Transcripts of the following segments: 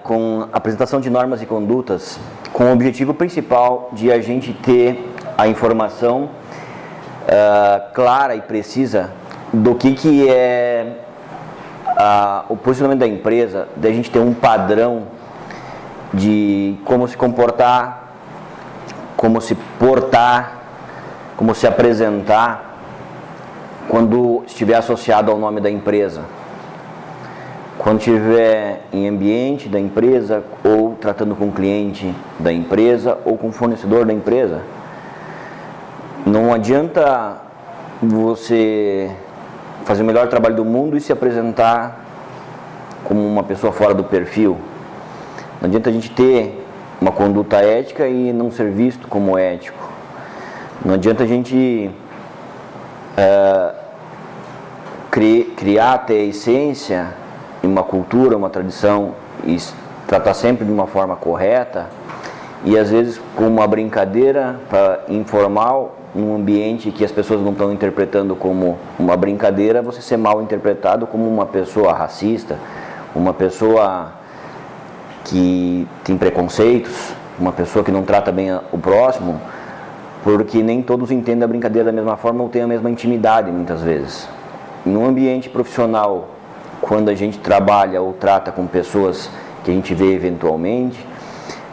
com a apresentação de normas e condutas, com o objetivo principal de a gente ter a informação clara e precisa do que é o posicionamento da empresa, de a gente ter um padrão de como se comportar, como se portar, como se apresentar quando estiver associado ao nome da empresa, quando estiver em ambiente da empresa, ou tratando com o cliente da empresa, ou com o fornecedor da empresa. Não adianta você fazer o melhor trabalho do mundo e se apresentar como uma pessoa fora do perfil. Não adianta a gente ter uma conduta ética e não ser visto como ético. Não adianta a gente criar, ter a essência, uma cultura, uma tradição e tratar sempre de uma forma correta e às vezes com uma brincadeira informal, num ambiente que as pessoas não estão interpretando como uma brincadeira, você ser mal interpretado como uma pessoa racista, uma pessoa que tem preconceitos, uma pessoa que não trata bem o próximo, porque nem todos entendem a brincadeira da mesma forma ou têm a mesma intimidade muitas vezes. Num ambiente profissional, quando a gente trabalha ou trata com pessoas que a gente vê eventualmente,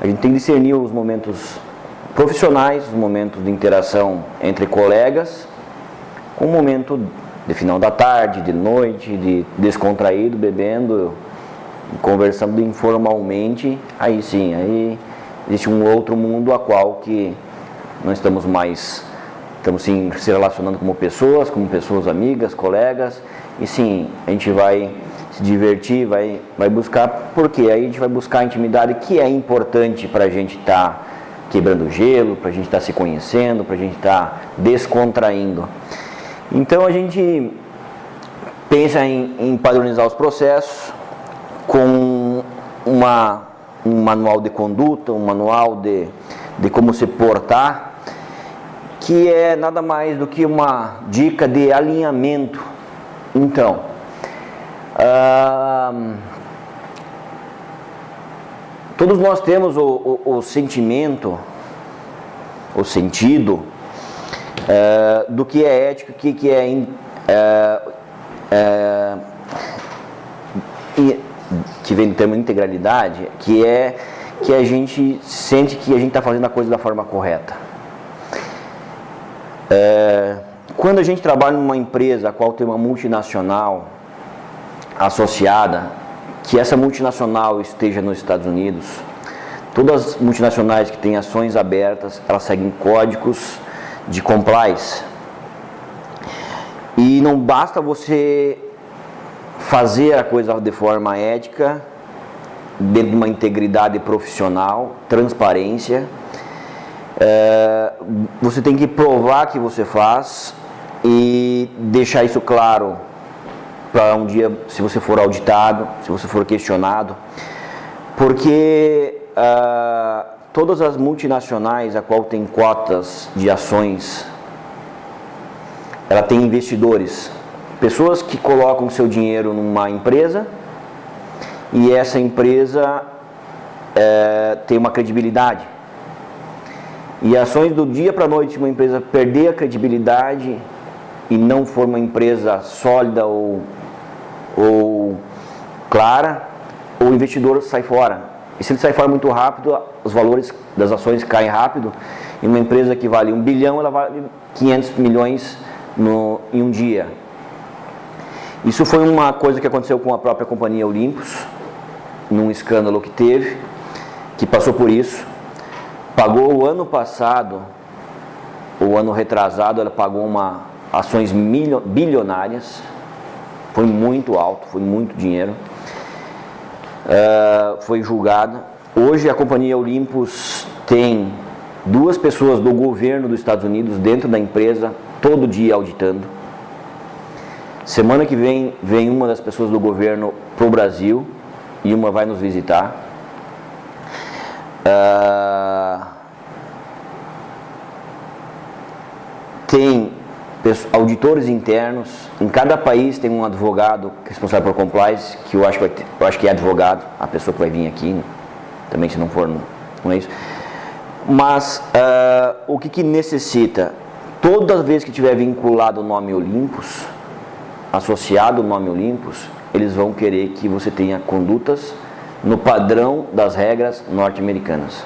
a gente tem que discernir os momentos profissionais, os momentos de interação entre colegas, com o momento de final da tarde, de noite, de descontraído, bebendo, conversando informalmente. Aí sim, aí existe um outro mundo a qual que nós estamos sim se relacionando como pessoas amigas, colegas, e sim, a gente vai se divertir, vai buscar, porque aí a gente vai buscar a intimidade que é importante para a gente estar quebrando gelo, para a gente estar se conhecendo, para a gente estar descontraindo. Então a gente pensa em padronizar os processos com um manual de conduta, um manual de como se portar, que é nada mais do que uma dica de alinhamento. Então, todos nós temos o sentimento, o sentido do que é ético, que vem do termo integralidade, que a gente sente que a gente está fazendo a coisa da forma correta. Quando a gente trabalha numa empresa a qual tem uma multinacional associada, que essa multinacional esteja nos Estados Unidos, todas as multinacionais que têm ações abertas, elas seguem códigos de compliance. E não basta você fazer a coisa de forma ética, dentro de uma integridade profissional, transparência. Você tem que provar que você faz e deixar isso claro para um dia, se você for auditado, se você for questionado, porque todas as multinacionais a qual tem cotas de ações, ela tem investidores, pessoas que colocam seu dinheiro numa empresa e essa empresa tem uma credibilidade. E ações do dia para a noite, uma empresa perder a credibilidade e não for uma empresa sólida ou clara, o investidor sai fora. E se ele sai fora muito rápido, os valores das ações caem rápido. E uma empresa que vale 1 bilhão, ela vale 500 milhões em um dia. Isso foi uma coisa que aconteceu com a própria companhia Olympus, num escândalo que teve, que passou por isso. Pagou o ano passado, o ano retrasado, ela pagou ações bilionárias, foi muito alto, foi muito dinheiro, foi julgada. Hoje a companhia Olympus tem 2 pessoas do governo dos Estados Unidos dentro da empresa, todo dia auditando. Semana que vem uma das pessoas do governo para o Brasil e uma vai nos visitar. Tem auditores internos. Em cada país tem um advogado responsável por compliance, que eu acho que é advogado, a pessoa que vai vir aqui, também se não for, não é isso. Mas o que necessita? Toda vez que tiver vinculado o nome Olympus, associado o nome Olympus, eles vão querer que você tenha condutas no padrão das regras norte-americanas.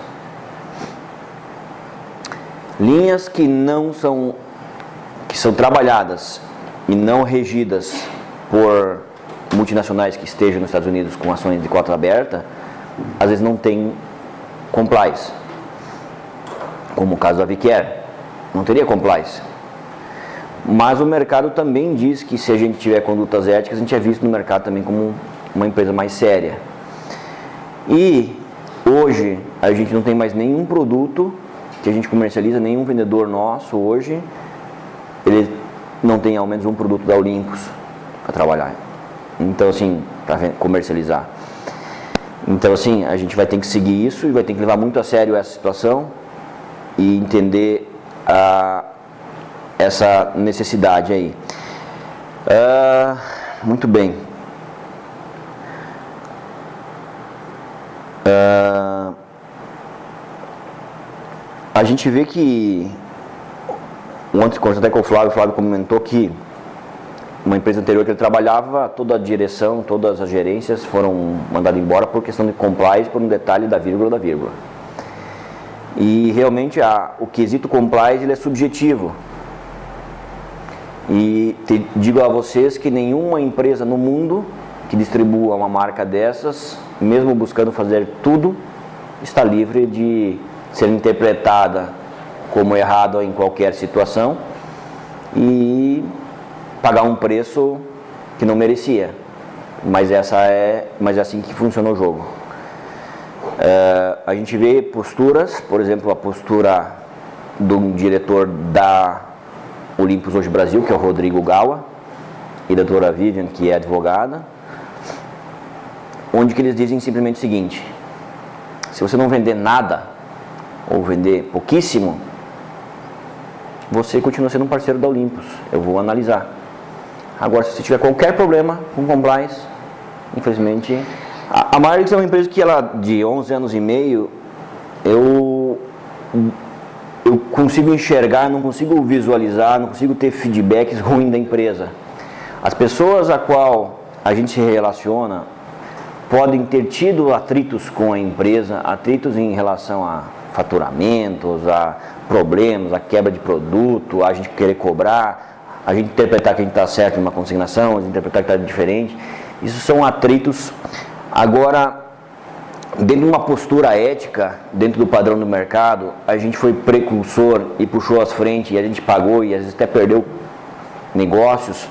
Linhas que são trabalhadas e não regidas por multinacionais que estejam nos Estados Unidos com ações de cota aberta, às vezes não tem compliance, como o caso da Vicare, não teria compliance. Mas o mercado também diz que se a gente tiver condutas éticas, a gente é visto no mercado também como uma empresa mais séria. E hoje a gente não tem mais nenhum produto que a gente comercializa, nenhum vendedor nosso hoje, ele não tem ao menos um produto da Olympus para trabalhar. Então assim, para comercializar. Então assim, a gente vai ter que seguir isso e vai ter que levar muito a sério essa situação e entender essa necessidade aí. Muito bem. A gente vê que ontem, conversando até com o Flávio comentou que uma empresa anterior que ele trabalhava, toda a direção, todas as gerências foram mandadas embora por questão de compliance, por um detalhe da vírgula. E realmente o quesito compliance ele é subjetivo. E digo a vocês que nenhuma empresa no mundo que distribua uma marca dessas, mesmo buscando fazer tudo, está livre de ser interpretada como errada em qualquer situação e pagar um preço que não merecia. Mas é assim que funciona o jogo. A gente vê posturas, por exemplo, a postura do diretor da Olympus hoje Brasil, que é o Rodrigo Gawa, e da doutora Vivian, que é advogada, onde que eles dizem simplesmente o seguinte: se você não vender nada, ou vender pouquíssimo, você continua sendo um parceiro da Olympus, eu vou analisar. Agora, se você tiver qualquer problema com compliance, infelizmente, a Marlix é uma empresa que ela, de 11 anos e meio, eu consigo enxergar, não consigo visualizar, não consigo ter feedbacks ruins da empresa. As pessoas a qual a gente se relaciona podem ter tido atritos com a empresa, atritos em relação a faturamentos, a problemas, a quebra de produto, a gente querer cobrar, a gente interpretar que a gente está certo numa consignação, a gente interpretar que está diferente. Isso são atritos. Agora, dentro de uma postura ética, dentro do padrão do mercado, a gente foi precursor e puxou as frentes, e a gente pagou e às vezes até perdeu negócios,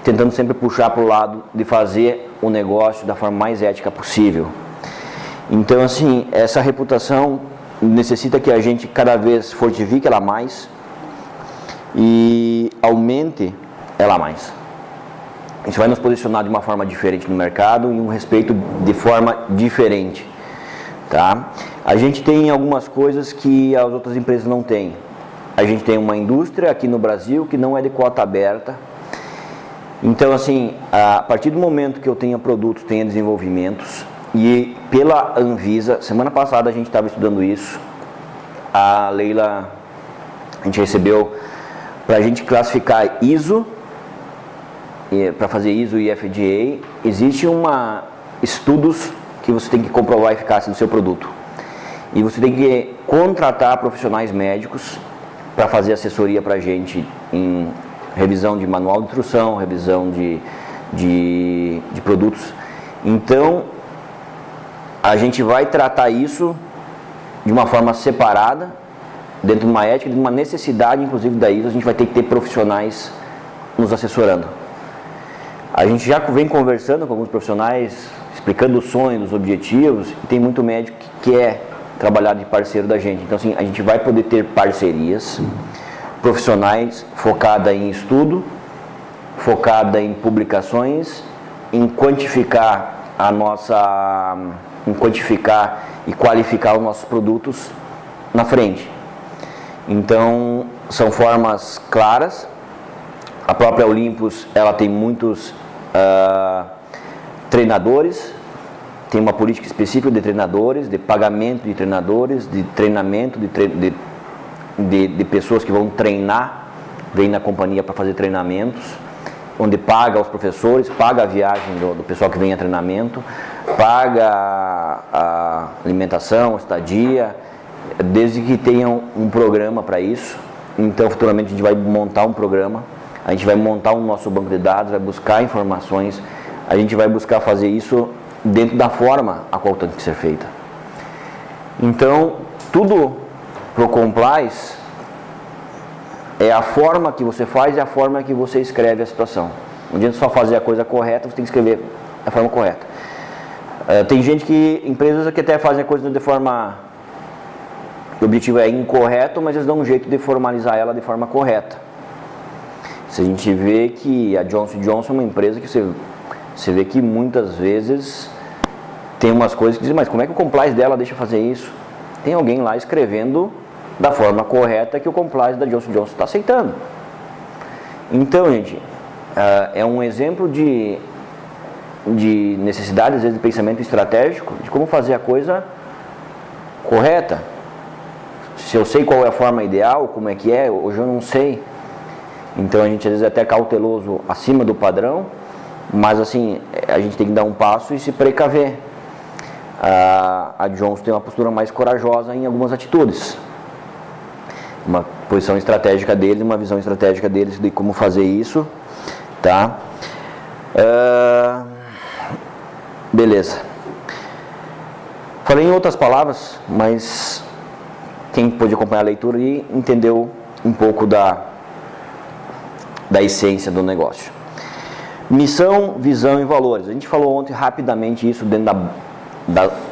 tentando sempre puxar para o lado de fazer o negócio da forma mais ética possível. Então assim, essa reputação necessita que a gente cada vez fortifique ela mais e aumente ela mais. Isso vai nos posicionar de uma forma diferente no mercado e um respeito de forma diferente. Tá? A gente tem algumas coisas que as outras empresas não têm. A gente tem uma indústria aqui no Brasil que não é de cota aberta. Então assim, a partir do momento que eu tenha produtos, tenha desenvolvimentos, e pela Anvisa, semana passada a gente estava estudando isso, a Leila, a gente recebeu para a gente classificar ISO, para fazer ISO e FDA, existe estudos que você tem que comprovar a eficácia do seu produto. E você tem que contratar profissionais médicos para fazer assessoria para a gente em revisão de manual de instrução, revisão de produtos. Então, a gente vai tratar isso de uma forma separada, dentro de uma ética, de uma necessidade, inclusive da ISO, a gente vai ter que ter profissionais nos assessorando. A gente já vem conversando com alguns profissionais, explicando os sonhos, os objetivos, e tem muito médico que quer trabalhar de parceiro da gente. Então assim, a gente vai poder ter parcerias profissionais focada em estudo, focada em publicações, em quantificar e qualificar os nossos produtos na frente. Então, são formas claras A própria Olympus, ela tem muitos treinadores, tem uma política específica de treinadores, de pagamento de treinadores, de treinamento de pessoas que vão treinar, vem na companhia para fazer treinamentos, onde paga os professores, paga a viagem do pessoal que vem a treinamento, paga a alimentação, estadia, desde que tenham um programa para isso. Então, futuramente a gente vai montar um programa, a gente vai montar o nosso banco de dados, vai buscar informações, a gente vai buscar fazer isso dentro da forma a qual tem que ser feita. Então, tudo para o compliance é a forma que você faz e a forma que você escreve a situação. Não adianta só fazer a coisa correta, você tem que escrever a forma correta. Tem empresas que até fazem a coisa de forma... O objetivo é incorreto, mas eles dão um jeito de formalizar ela de forma correta. Se a gente vê que a Johnson & Johnson é uma empresa que você vê que muitas vezes tem umas coisas que dizem, mas como é que o compliance dela deixa fazer isso? Tem alguém lá escrevendo da forma correta que o compliance da Johnson & Johnson está aceitando. Então, gente, é um exemplo de necessidade, às vezes, de pensamento estratégico, de como fazer a coisa correta. Se eu sei qual é a forma ideal, como é que é, hoje eu não sei. Então, a gente, às vezes, é até cauteloso acima do padrão, mas, assim, a gente tem que dar um passo e se precaver. A Johnson tem uma postura mais corajosa em algumas atitudes. Uma posição estratégica deles, uma visão estratégica deles de como fazer isso, tá? Beleza. Falei em outras palavras, mas quem pôde acompanhar a leitura e entendeu um pouco da essência do negócio. Missão, visão e valores. A gente falou ontem rapidamente isso dentro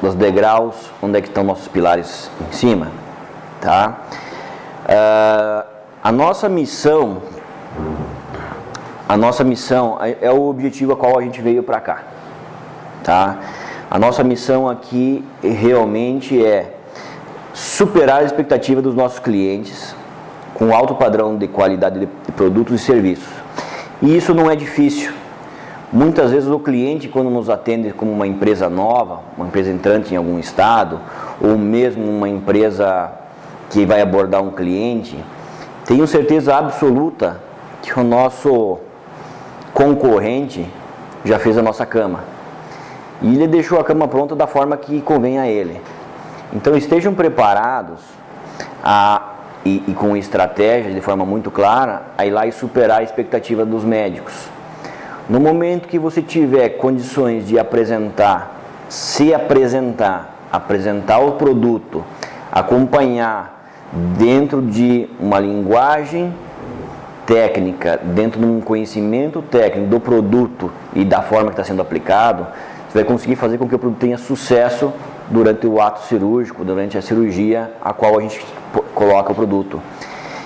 dos degraus, onde é que estão nossos pilares em cima, tá? A nossa missão é o objetivo a qual a gente veio para cá, tá? A nossa missão aqui realmente é superar a expectativa dos nossos clientes com alto padrão de qualidade de produtos e serviços. E isso não é difícil. Muitas vezes o cliente, quando nos atende como uma empresa nova, uma empresa entrante em algum estado, ou mesmo uma empresa que vai abordar um cliente, tenho certeza absoluta que o nosso concorrente já fez a nossa cama. E ele deixou a cama pronta da forma que convém a ele. Então estejam preparados e com estratégias de forma muito clara a ir lá e superar a expectativa dos médicos. No momento que você tiver condições de apresentar o produto, acompanhar dentro de uma linguagem técnica, dentro de um conhecimento técnico do produto e da forma que está sendo aplicado, você vai conseguir fazer com que o produto tenha sucesso durante o ato cirúrgico, durante a cirurgia a qual a gente coloca o produto.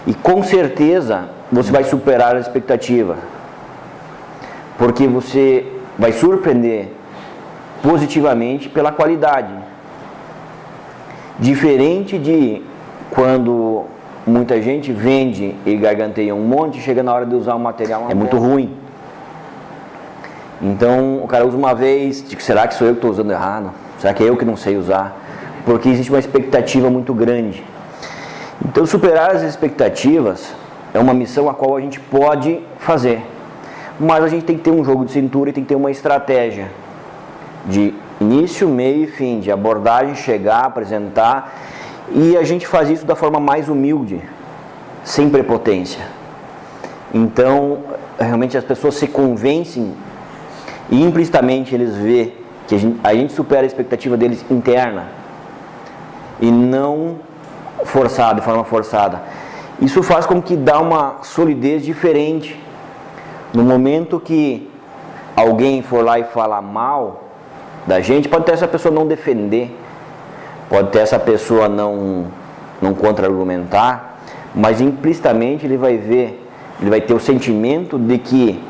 E com certeza você vai superar a expectativa, porque você vai surpreender positivamente pela qualidade. Diferente de quando muita gente vende e garganteia um monte e chega na hora de usar o material, é muito ruim. Então o cara usa uma vez, será que sou eu que estou usando errado? Será que é eu que não sei usar? Porque existe uma expectativa muito grande. Então superar as expectativas é uma missão a qual a gente pode fazer. Mas a gente tem que ter um jogo de cintura e tem que ter uma estratégia de início, meio e fim, de abordagem, chegar, apresentar. E a gente faz isso da forma mais humilde, sem prepotência. Então, realmente as pessoas se convencem e implicitamente eles veem que a gente supera a expectativa deles interna e não de forma forçada. Isso faz com que dá uma solidez diferente. No momento que alguém for lá e falar mal da gente, pode ter essa pessoa não defender, pode ter essa pessoa não contra-argumentar, mas implicitamente ele vai ter o sentimento de que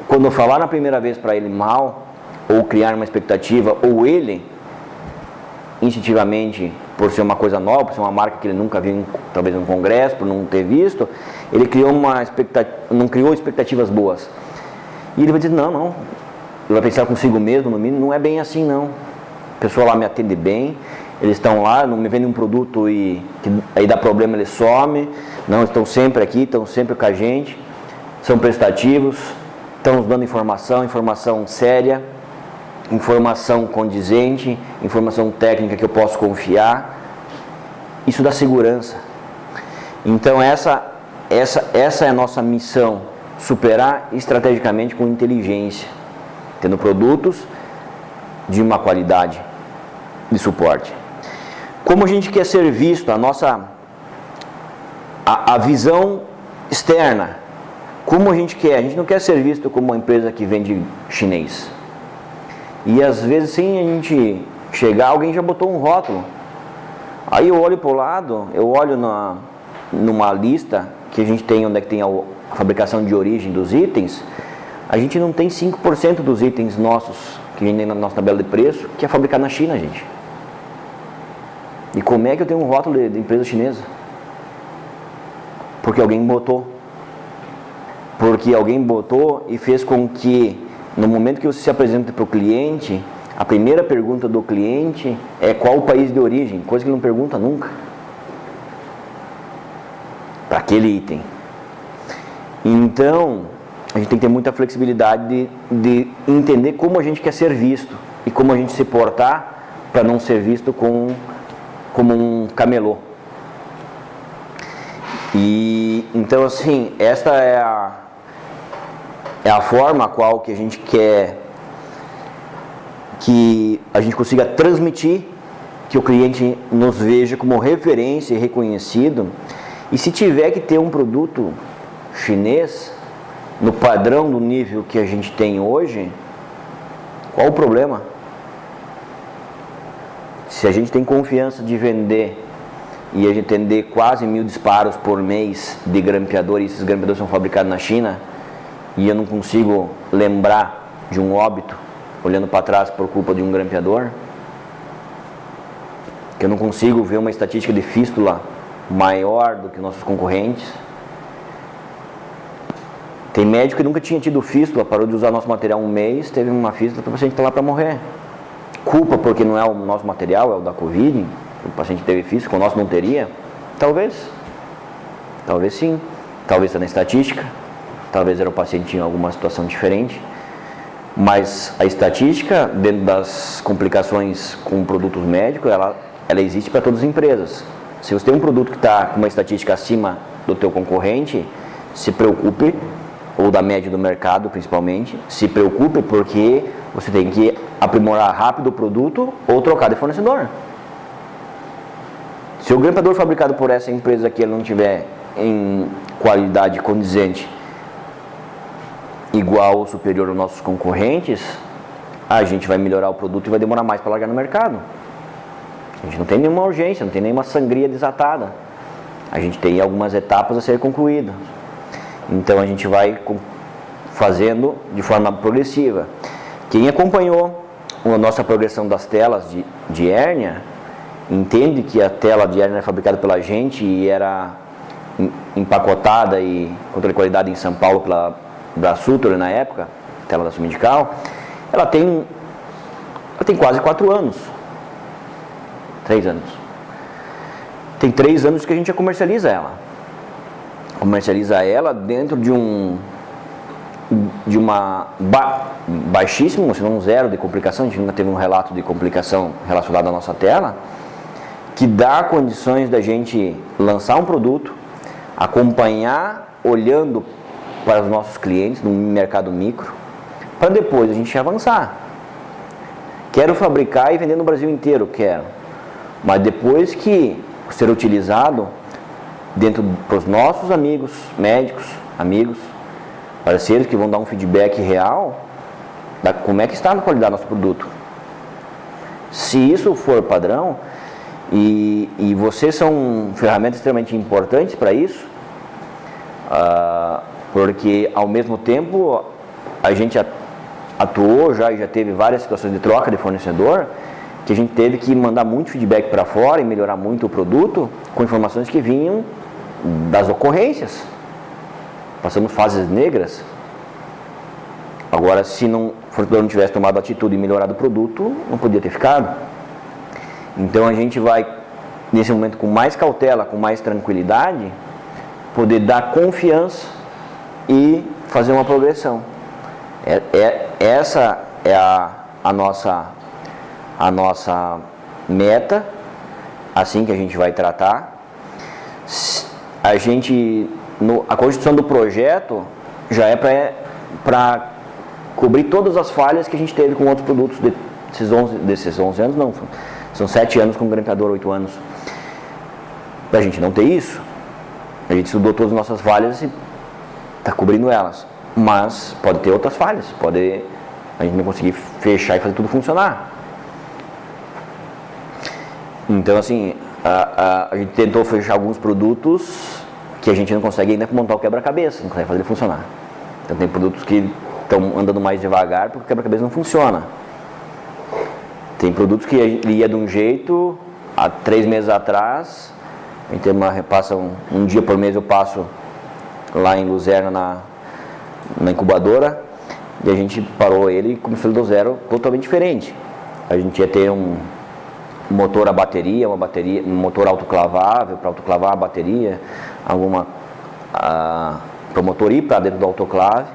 quando eu falar na primeira vez para ele mal, ou criar uma expectativa, ou ele instintivamente, por ser uma coisa nova, por ser uma marca que ele nunca viu talvez no congresso, por não ter visto, ele não criou expectativas boas. E ele vai dizer, não, ele vai pensar consigo mesmo, no mínimo, não é bem assim não. A pessoa lá me atende bem, eles estão lá, não me vendem um produto e aí dá problema, eles somem. Não, estão sempre aqui, estão sempre com a gente, são prestativos, estão nos dando informação séria, informação condizente, informação técnica que eu posso confiar. Isso dá segurança. Então essa é a nossa missão, superar estrategicamente com inteligência, tendo produtos de uma qualidade de suporte. Como a gente quer ser visto, a visão externa, como a gente não quer ser visto como uma empresa que vende chinês. E às vezes sem a gente chegar, alguém já botou um rótulo. Aí eu olho para o lado, eu olho numa lista que a gente tem, onde é que tem a fabricação de origem dos itens, a gente não tem 5% dos itens nossos, que a gente tem na nossa tabela de preço, que é fabricado na China, gente. E como é que eu tenho um rótulo de empresa chinesa? Porque alguém botou. Porque alguém botou e fez com que, no momento que você se apresenta para o cliente, a primeira pergunta do cliente é qual o país de origem, coisa que ele não pergunta nunca. Para aquele item. Então, a gente tem que ter muita flexibilidade de entender como a gente quer ser visto e como a gente se portar para não ser visto como um camelô. E então, assim, esta é a forma a qual que a gente quer que a gente consiga transmitir, que o cliente nos veja como referência e reconhecido. E se tiver que ter um produto chinês no padrão do nível que a gente tem hoje, qual o problema? Se a gente tem confiança de vender e a gente vender quase 1000 disparos por mês de grampeador, e esses grampeadores são fabricados na China, e eu não consigo lembrar de um óbito olhando para trás por culpa de um grampeador, que eu não consigo ver uma estatística de fístula maior do que nossos concorrentes. Tem médico que nunca tinha tido fístula, parou de usar nosso material um mês, teve uma fístula, o paciente está lá para morrer. Culpa porque não é o nosso material, é o da Covid, o paciente teve fístula, que o nosso não teria? Talvez sim, talvez está na estatística, talvez era o paciente em alguma situação diferente, mas a estatística, dentro das complicações com produtos médicos, ela existe para todas as empresas. Se você tem um produto que está com uma estatística acima do teu concorrente, se preocupe, ou da média do mercado principalmente, se preocupe porque você tem que aprimorar rápido o produto ou trocar de fornecedor. Se o grampeador fabricado por essa empresa aqui ele não tiver em qualidade condizente igual ou superior aos nossos concorrentes, a gente vai melhorar o produto e vai demorar mais para largar no mercado. A gente não tem nenhuma urgência, não tem nenhuma sangria desatada. A gente tem algumas etapas a ser concluídas. Então a gente vai fazendo de forma progressiva. Quem acompanhou a nossa progressão das telas de hérnia, entende que a tela de hérnia é fabricada pela gente e era empacotada e controle de qualidade em São Paulo pela Brasutor na época, tela da Sumedical. Ela tem quase 4 anos. 3 anos. Tem 3 anos que a gente já comercializa ela. Comercializa ela dentro de uma baixíssimo, se não zero de complicação. A gente nunca teve um relato de complicação relacionada à nossa tela, que dá condições da gente lançar um produto, acompanhar, olhando para os nossos clientes no mercado micro, para depois a gente avançar. Quero fabricar e vender no Brasil inteiro, quero. Mas depois que ser utilizado dentro dos nossos amigos, médicos, amigos, parceiros que vão dar um feedback real da como é que está a qualidade do nosso produto. Se isso for padrão, e vocês são ferramentas extremamente importantes para isso, porque ao mesmo tempo a gente atuou já e já teve várias situações de troca de fornecedor, que a gente teve que mandar muito feedback para fora e melhorar muito o produto com informações que vinham das ocorrências. passamos fases negras. Agora, se o fornecedor não tivesse tomado atitude e melhorado o produto, não podia ter ficado. Então a gente vai, nesse momento, com mais cautela, com mais tranquilidade, poder dar confiança e fazer uma progressão. Essa é a nossa meta, assim que a gente vai tratar. A constituição do projeto já é para cobrir todas as falhas que a gente teve com outros produtos desses 11 anos, não, são 7 anos com o grampeador, 8 anos. Para a gente não ter isso, a gente estudou todas as nossas falhas e está cobrindo elas. Mas pode ter outras falhas, a gente não conseguir fechar e fazer tudo funcionar. Então, assim, a gente tentou fechar alguns produtos que a gente não consegue ainda montar o quebra-cabeça, não consegue fazer ele funcionar. Então tem produtos que estão andando mais devagar porque o quebra-cabeça não funciona. Tem produtos que ele ia de um jeito, há 3 meses atrás, a gente passa um dia por mês, eu passo lá em Luzerna na incubadora, e a gente parou ele e começou ele do zero totalmente diferente. A gente ia ter um motor a bateria, um motor autoclavável para autoclavar a bateria, para o motor ir para dentro do autoclave,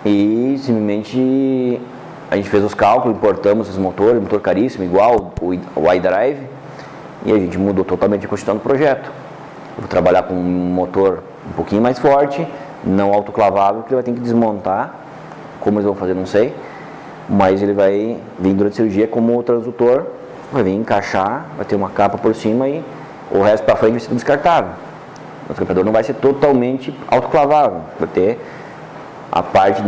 e simplesmente a gente fez os cálculos, importamos esse motor, motor caríssimo, igual o iDrive, e a gente mudou totalmente a constituição do projeto. Eu vou trabalhar com um motor um pouquinho mais forte, não autoclavável, que ele vai ter que desmontar. Como eles vão fazer, não sei, mas ele vai vir durante a cirurgia como o transdutor, vai vir encaixar, vai ter uma capa por cima e o resto para frente vai ser descartável. O grampeador não vai ser totalmente autoclavável, vai ter a parte,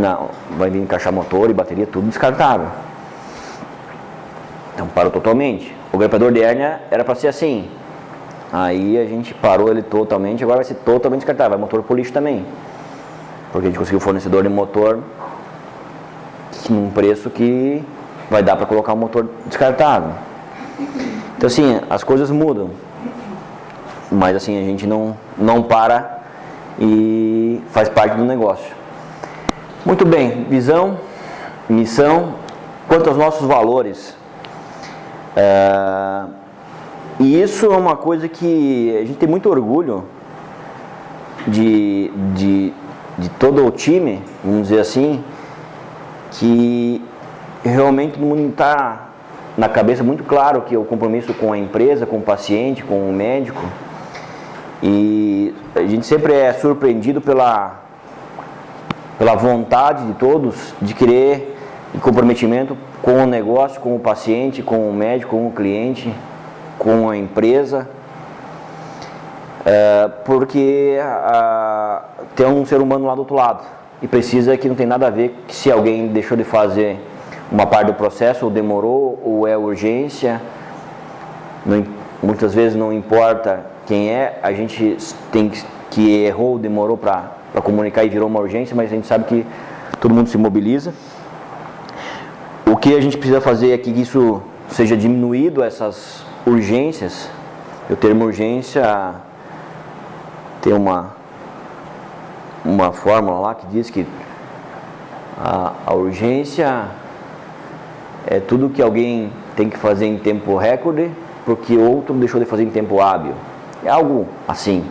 vai vir encaixar motor e bateria, tudo descartável. Então parou totalmente. O grampeador de hérnia era para ser assim, aí a gente parou ele totalmente, agora vai ser totalmente descartável, vai motor por lixo também, porque a gente conseguiu fornecedor de motor num preço que vai dar para colocar um motor descartável. Então assim, as coisas mudam, mas assim, a gente não para e faz parte do negócio. Muito bem, visão, missão, quanto aos nossos valores, e isso é uma coisa que a gente tem muito orgulho de todo o time, vamos dizer assim, que realmente todo mundo está na cabeça muito claro que é o compromisso com a empresa, com o paciente, com o médico, e a gente sempre é surpreendido pela vontade de todos de querer e comprometimento com o negócio, com o paciente, com o médico, com o cliente, com a empresa, porque tem um ser humano lá do outro lado e precisa, que não tem nada a ver se alguém deixou de fazer uma parte do processo, ou demorou, ou é urgência. Muitas vezes não importa quem é, a gente tem que errou ou demorou para comunicar e virou uma urgência, mas a gente sabe que todo mundo se mobiliza. O que a gente precisa fazer é que isso seja diminuído, essas urgências. O termo urgência tem uma fórmula lá que diz que a urgência é tudo que alguém tem que fazer em tempo recorde porque outro deixou de fazer em tempo hábil. É algo assim.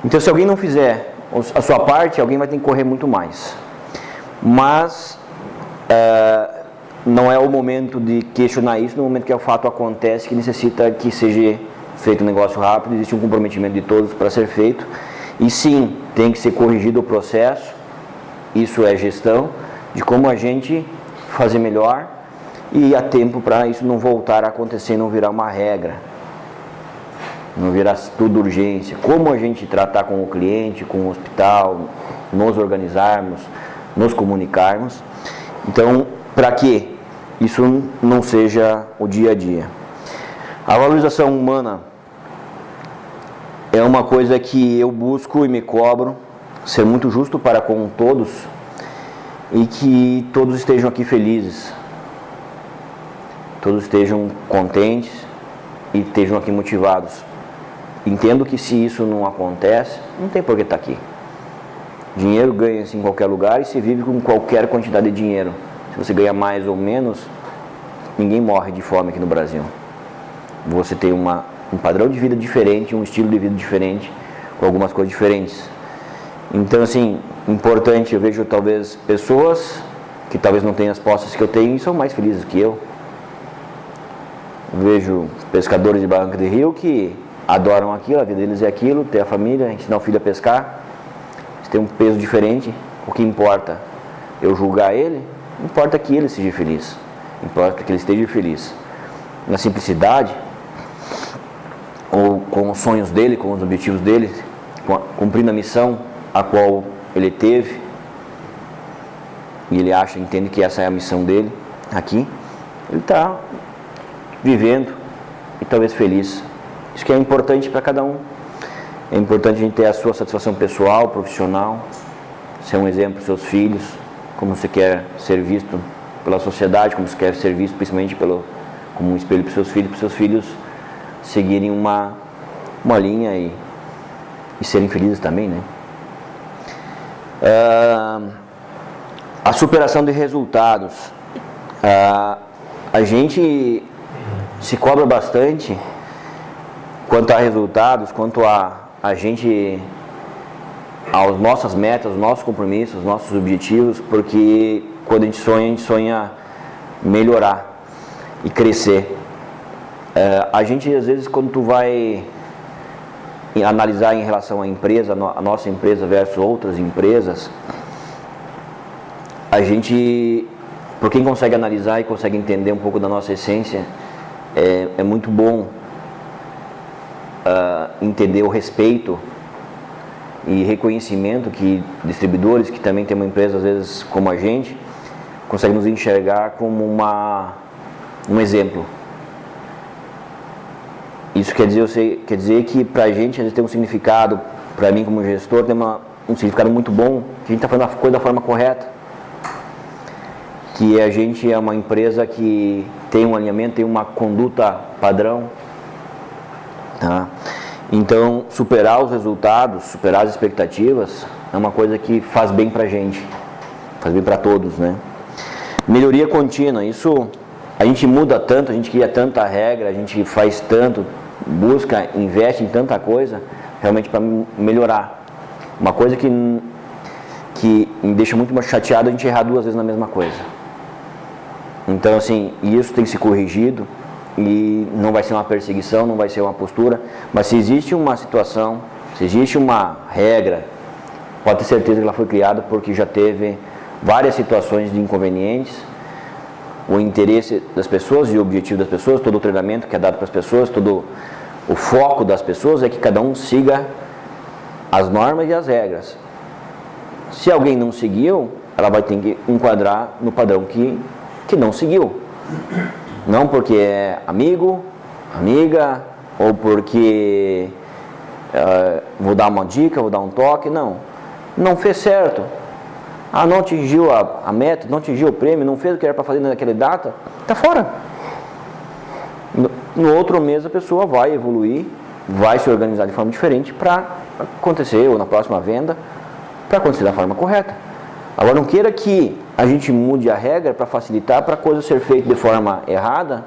Então, se alguém não fizer a sua parte, alguém vai ter que correr muito mais. Mas não é o momento de questionar isso, no momento que o fato acontece, que necessita que seja feito um negócio rápido, existe um comprometimento de todos para ser feito. E sim, tem que ser corrigido o processo, isso é gestão, de como a gente fazer melhor e há tempo para isso não voltar a acontecer, não virar uma regra, não virar tudo urgência. Como a gente tratar com o cliente, com o hospital, nos organizarmos, nos comunicarmos. Então, para que isso não seja o dia a dia. A valorização humana é uma coisa que eu busco e me cobro, ser muito justo para com todos e que todos estejam aqui felizes, todos estejam contentes e estejam aqui motivados. Entendo que se isso não acontece, não tem por que estar aqui. Dinheiro ganha-se em qualquer lugar e se vive com qualquer quantidade de dinheiro. Se você ganha mais ou menos, ninguém morre de fome aqui no Brasil. Você tem um padrão de vida diferente, um estilo de vida diferente, com algumas coisas diferentes. Então, assim, importante, eu vejo talvez pessoas que talvez não tenham as posses que eu tenho e são mais felizes que eu. Vejo pescadores de Barranca de Rio que adoram aquilo, a vida deles é aquilo, ter a família, ensinar o filho a pescar. Eles têm um peso diferente. O que importa eu julgar ele, importa que ele seja feliz. Importa que ele esteja feliz. Na simplicidade, ou com os sonhos dele, com os objetivos dele, cumprindo a missão a qual ele teve, e ele acha, entende que essa é a missão dele aqui, ele está vivendo e talvez feliz. Isso que é importante para cada um. É importante a gente ter a sua satisfação pessoal, profissional, ser um exemplo para os seus filhos, como você quer ser visto pela sociedade, como você quer ser visto principalmente como um espelho para os seus filhos seguirem uma linha e serem felizes também, né? A superação de resultados. A gente se cobra bastante quanto a resultados, quanto a gente, aos nossas metas, os nossos compromissos, os nossos objetivos, porque quando a gente sonha melhorar e crescer. A gente, às vezes, quando tu vai analisar em relação à empresa, a nossa empresa versus outras empresas, a gente, por quem consegue analisar e consegue entender um pouco da nossa essência, é muito bom entender o respeito e reconhecimento que distribuidores, que também tem uma empresa às vezes como a gente, conseguem nos enxergar como um exemplo. Isso quer dizer que para a gente, às vezes, tem um significado, para mim como gestor, tem um significado muito bom, que a gente está fazendo a coisa da forma correta. Que a gente é uma empresa que tem um alinhamento, tem uma conduta padrão. Tá? Então, superar os resultados, superar as expectativas, é uma coisa que faz bem para a gente, faz bem para todos, né? Melhoria contínua, isso a gente muda tanto, a gente cria tanta regra, a gente faz tanto, busca, investe em tanta coisa, realmente para melhorar. Uma coisa que me deixa muito mais chateado, a gente errar 2 vezes na mesma coisa. Então, assim, isso tem que ser corrigido e não vai ser uma perseguição, não vai ser uma postura, mas se existe uma situação, se existe uma regra, pode ter certeza que ela foi criada porque já teve várias situações de inconvenientes. O interesse das pessoas e o objetivo das pessoas, todo o treinamento que é dado para as pessoas, todo o foco das pessoas é que cada um siga as normas e as regras. Se alguém não seguiu, ela vai ter que enquadrar no padrão que não seguiu. Não porque é amigo, amiga, ou porque vou dar uma dica, vou dar um toque, não fez certo. Não atingiu a meta, não atingiu o prêmio, não fez o que era para fazer naquela data, está fora. No outro mês a pessoa vai evoluir, vai se organizar de forma diferente para acontecer, ou na próxima venda, para acontecer da forma correta. Agora, não queira que a gente mude a regra para facilitar, para a coisa ser feita de forma errada,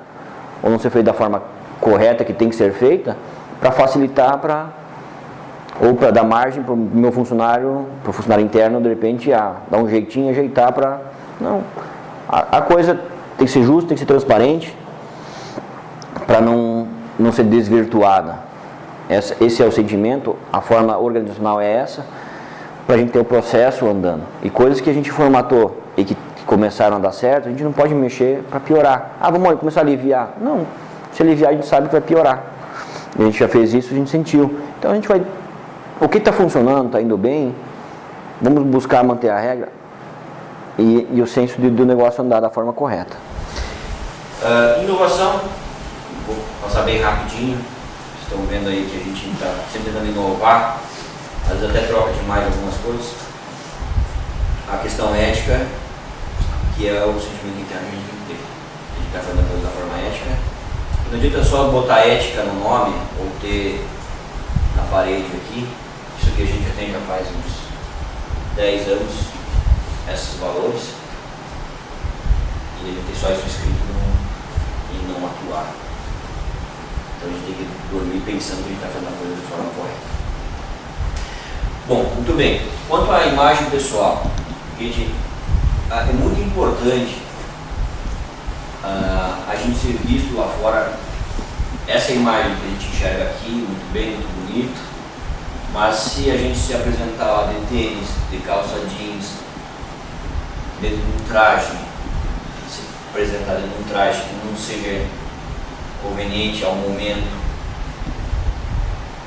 ou não ser feita da forma correta que tem que ser feita, para facilitar, ou para dar margem para o meu funcionário, para o funcionário interno, de repente, dar um jeitinho, ajeitar para... Não. A coisa tem que ser justa, tem que ser transparente, para não ser desvirtuada. Esse é o sentimento, a forma organizacional é essa, para a gente ter o processo andando. E coisas que a gente formatou e que começaram a dar certo, a gente não pode mexer para piorar. Vamos começar a aliviar. Não, se aliviar a gente sabe que vai piorar. A gente já fez isso, a gente sentiu. Então a gente vai... O que está funcionando, está indo bem, vamos buscar manter a regra e o senso do negócio andar da forma correta. Inovação, vou passar bem rapidinho. Estão vendo aí que a gente está sempre tentando inovar, às vezes até troca demais algumas coisas. A questão ética, que é o sentimento interno que a gente tem que ter. A gente está fazendo a coisa da forma ética. Não adianta só botar ética no nome ou ter na parede aqui. Isso que a gente já tem já faz uns 10 anos esses valores e a gente tem só isso escrito e não atuar. Então a gente tem que dormir pensando que a gente está fazendo a coisa de forma correta. Bom, muito bem. Quanto à imagem pessoal, gente, é muito importante a gente ser visto lá fora. Essa imagem que a gente enxerga aqui, muito bem, muito bonito, mas se a gente se apresentar lá de tênis, de calça jeans, dentro de um traje, se apresentar dentro de um traje que não seja conveniente ao momento,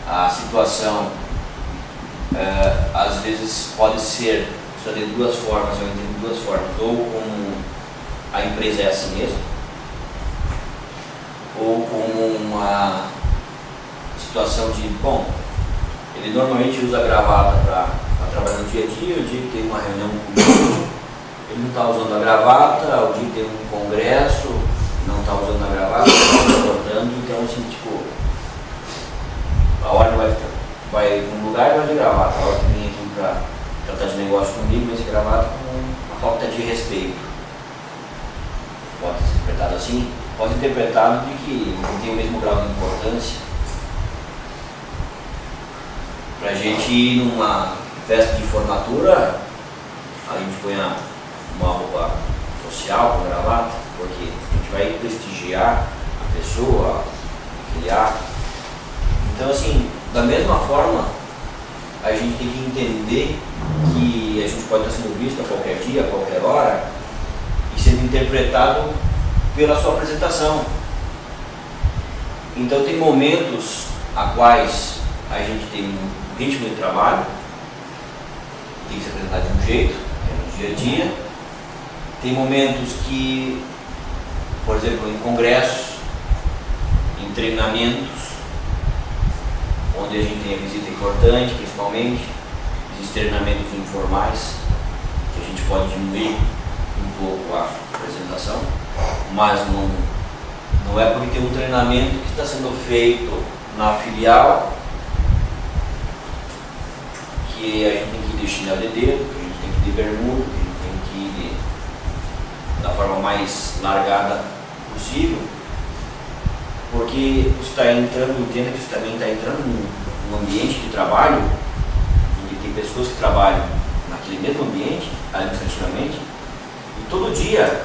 a situação às vezes pode ser de duas formas, eu entendo de duas formas, ou como a empresa é assim mesmo, ou como uma situação de, bom, ele normalmente usa gravata para trabalhar no dia a dia, o dia que tem uma reunião comigo, ele não está usando a gravata, o dia que tem um congresso, não está usando a gravata, não está cortando, então assim, tipo, a hora vai num lugar e vai de gravata, a hora que vem aqui para tratar de negócio comigo, esse gravata com uma falta de respeito. Pode ser interpretado assim, pode ser interpretado de que não tem o mesmo grau de importância. Para a gente ir numa festa de formatura, a gente põe uma roupa social com gravata, porque a gente vai prestigiar a pessoa, aquele ato. Então assim, da mesma forma, a gente tem que entender que a gente pode estar sendo visto a qualquer dia, a qualquer hora, e sendo interpretado pela sua apresentação. Então tem momentos a quais a gente tem um ritmo de trabalho, tem que se apresentar de um jeito, no dia a dia. Tem momentos que, por exemplo, em congressos, em treinamentos, onde a gente tem a visita importante, principalmente, existem treinamentos informais, que a gente pode diminuir um pouco a apresentação, mas não é porque tem um treinamento que está sendo feito na filial que a gente tem que ir de chinelo de dedo, que a gente tem que ir de bermuda, que a gente tem que ir da forma mais largada possível, porque você está entrando, entenda que você também está entrando num ambiente de trabalho, onde tem pessoas que trabalham naquele mesmo ambiente, administrativamente, e todo dia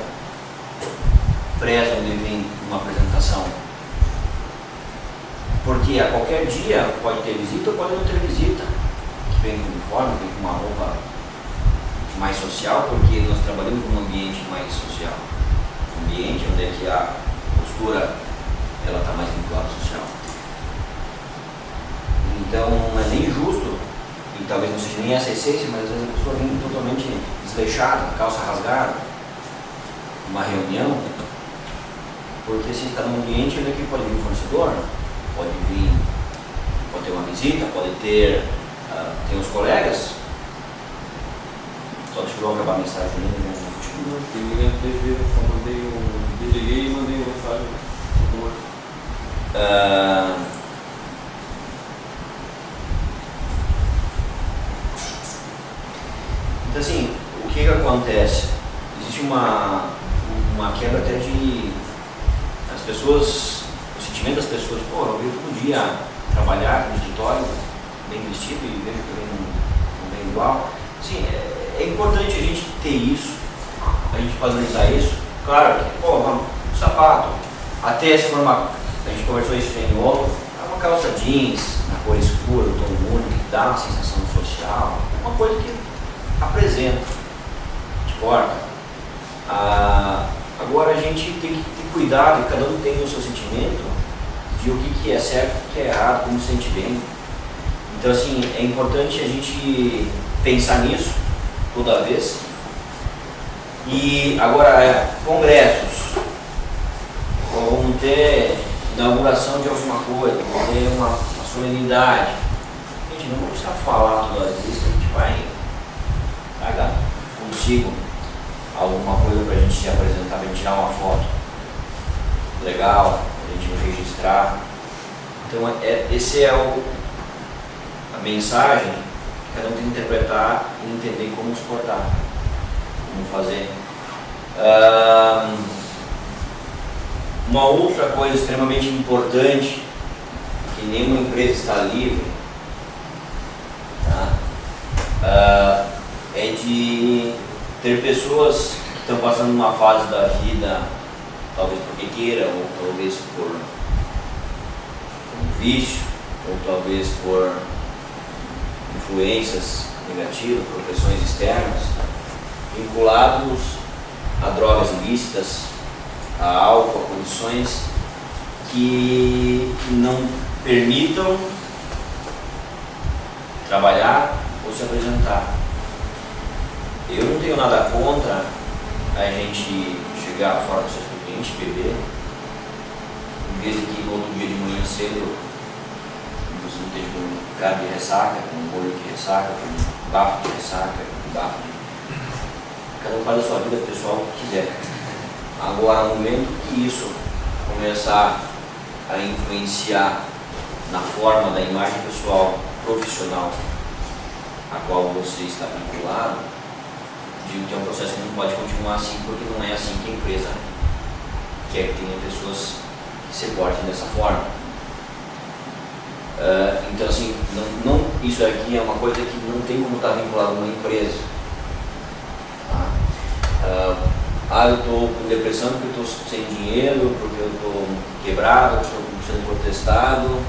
prezam de vir uma apresentação. Porque a qualquer dia pode ter visita ou pode não ter visita, que vem com uniforme, vem com uma roupa mais social, porque nós trabalhamos num ambiente mais social. Um ambiente onde é que a postura ela está mais vinculada ao social. Então não é nem justo, e talvez não seja nem essa essência, mas às vezes a pessoa vem totalmente desleixada, calça rasgada, uma reunião, porque se está num ambiente onde pode vir um fornecedor, pode ter uma visita, pode ter tem os colegas. Só deixa eu acabar a mensagem ali, né? Eu me lembro de ver, só desliguei e mandei uma mensagem. Então assim, o que acontece? Existe uma quebra até de as pessoas, o sentimento das pessoas, pô, eu venho todo dia trabalhar no escritório bem vestido e vejo que não vem igual. Sim, é importante a gente ter isso, a gente valorizar isso. Claro que, pô, um sapato, até se for a gente conversou isso em outro, é uma calça jeans, na cor escura, um tom único, que dá uma sensação social, é uma coisa que apresenta, te corta. Agora a gente tem que ter cuidado, cada um tem o seu sentimento de o que é certo, o que é errado, como se sente bem. Então assim, é importante a gente pensar nisso toda vez. E agora, congressos, vamos ter inauguração de alguma coisa, vamos ter uma solenidade. Gente, não precisa falar todas as vezes que a gente vai pagar consigo alguma coisa para a gente se apresentar, para a gente tirar uma foto legal, para a gente registrar. Então esse é a mensagem que cada um tem que interpretar entender como se portar, como fazer. Uma outra coisa extremamente importante, que nenhuma empresa está livre, tá? É de ter pessoas que estão passando uma fase da vida, talvez porque queira, ou talvez por um vício, ou talvez por influências negativas, por pressões externas, vinculados a drogas ilícitas, a álcool, a condições que não permitam trabalhar ou se apresentar. Eu não tenho nada contra a gente chegar fora do seu expediente, beber, em vez de que no outro dia de manhã cedo você não esteja com um cara de ressaca, com um molho de ressaca, com um bafo de ressaca, com um bafo de... Cada um faz a sua vida pessoal que quiser. Agora, no momento que isso começar a influenciar na forma da imagem pessoal profissional a qual você está vinculado, digo que é um processo que não pode continuar assim, porque não é assim que a empresa quer que tenha pessoas que se portem dessa forma. Então, assim, isso aqui é uma coisa que não tem como estar vinculado a uma empresa. Eu estou com depressão porque eu estou sem dinheiro, porque eu estou quebrado, porque eu estou sendo protestado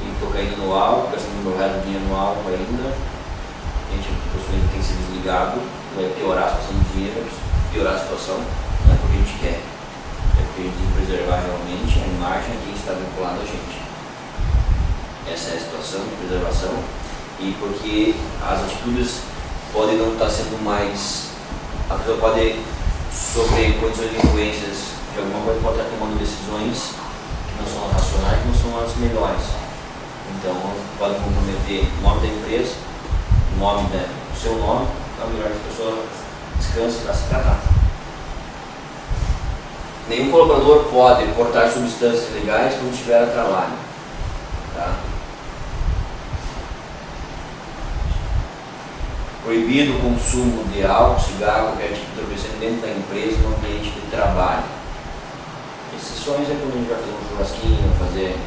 e estou caindo no álcool, gastando meu resto do dinheiro no álcool ainda. A gente possivelmente tem que ser desligado, vai piorar a situação do dinheiro, vai piorar a situação, não é porque a gente quer, é porque a gente tem que preservar realmente a imagem a quem está vinculado a gente. Essa é a situação de preservação, e porque as atitudes podem não estar sendo mais, a pessoa pode sofrer condições de influências de alguma coisa, pode estar tomando decisões que não são as racionais, que não são as melhores. Então pode comprometer o nome da empresa, o nome o seu nome, é melhor que a pessoa descanse para se tratar. Nenhum colaborador pode portar substâncias ilegais quando estiver a trabalho. Tá? Proibido o consumo de álcool, cigarro, qualquer tipo de entorpecente dentro da empresa no ambiente de trabalho. Exceções é quando a gente vai fazer um churrasquinho, fazer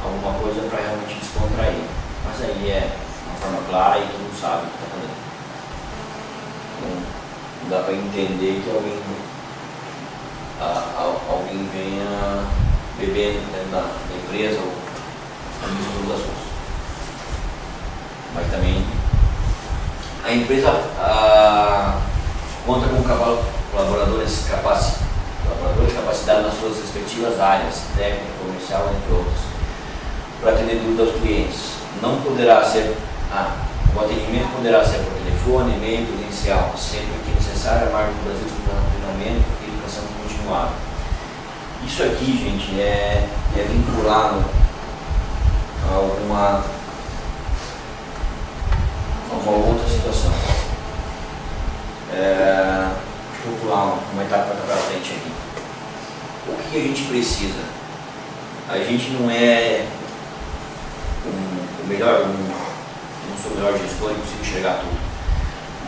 alguma coisa para realmente descontrair. Mas aí é uma forma clara e todo mundo sabe o que está fazendo. Não dá para entender que alguém venha bebendo dentro da empresa ou no mesmo dos assuntos. Mas também a empresa conta com colaboradores capacitados nas suas respectivas áreas, técnica, comercial, entre outros, para atender dúvidas aos clientes. Não poderá ser, o atendimento poderá ser por telefone, e-mail, presencial, sempre que necessário, a margem do Brasil de treinamento e educação continuada. Isso aqui, gente, é vinculado a uma outra situação. Deixa eu pular uma etapa para frente aqui. O que a gente precisa? A gente não é o melhor, não sou o melhor gestor e consigo enxergar tudo.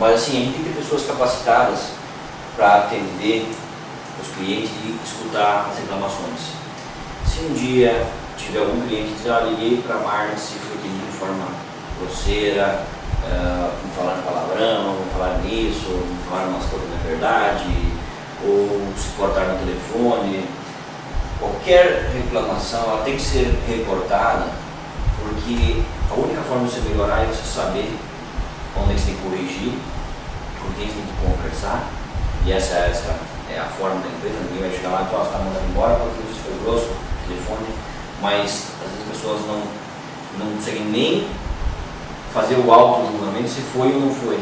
Mas assim, a gente tem que ter pessoas capacitadas para atender os clientes e escutar as reclamações. Se um dia tiver algum cliente que diz, liguei para a Marnes se foi atendido de forma grosseira, me falaram palavrão, me falaram nisso, me falaram umas coisas na verdade, ou se cortaram no telefone, qualquer reclamação ela tem que ser reportada, porque a única forma de você melhorar é você saber onde você tem que corrigir, com quem você tem que conversar, e essa é a forma da empresa. Ninguém vai chegar lá e falar, você está mandando embora porque isso foi grosso, telefone, mas às vezes as pessoas não conseguem nem fazer o auto-julgamento se foi ou não foi,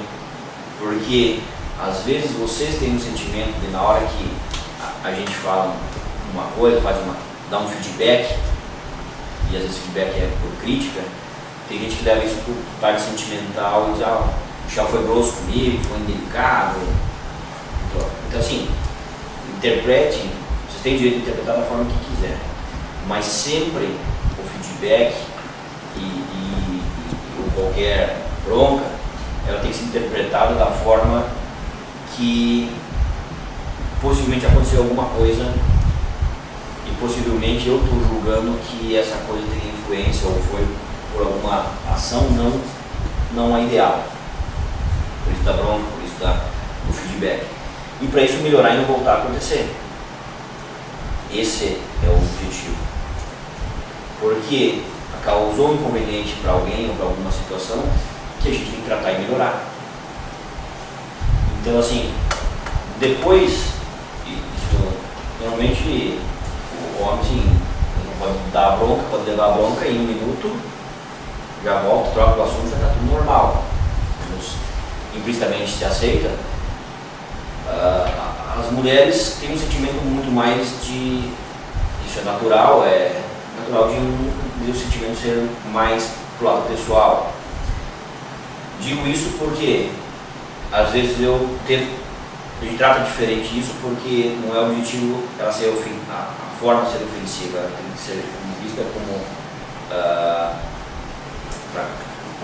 porque às vezes vocês têm um sentimento de na hora que a gente fala uma coisa, dá um feedback, e às vezes o feedback é por crítica, tem gente que leva isso por parte sentimental e diz, o Michel foi grosso comigo, foi indelicado. Então assim, interprete, vocês têm direito de interpretar da forma que quiser, mas sempre o feedback e qualquer bronca ela tem que ser interpretada da forma que possivelmente aconteceu alguma coisa e possivelmente eu estou julgando que essa coisa tem influência ou foi por alguma ação não a ideal. Por isso da bronca, por isso do feedback. E para isso melhorar e não voltar a acontecer. Esse é o objetivo. Porque causou um inconveniente para alguém ou para alguma situação que a gente tem que tratar e melhorar. Então assim, depois, isso, normalmente o homem assim, pode dar a bronca, pode levar a bronca e em 1 minuto já volta, troca o assunto, já está tudo normal. Implicitamente se aceita. As mulheres têm um sentimento muito mais de, isso é natural de o sentimento ser mais pro lado pessoal. Digo isso porque às vezes a gente trata diferente isso porque não é o objetivo ela ser a forma de ser ofensiva, ela tem que ser vista como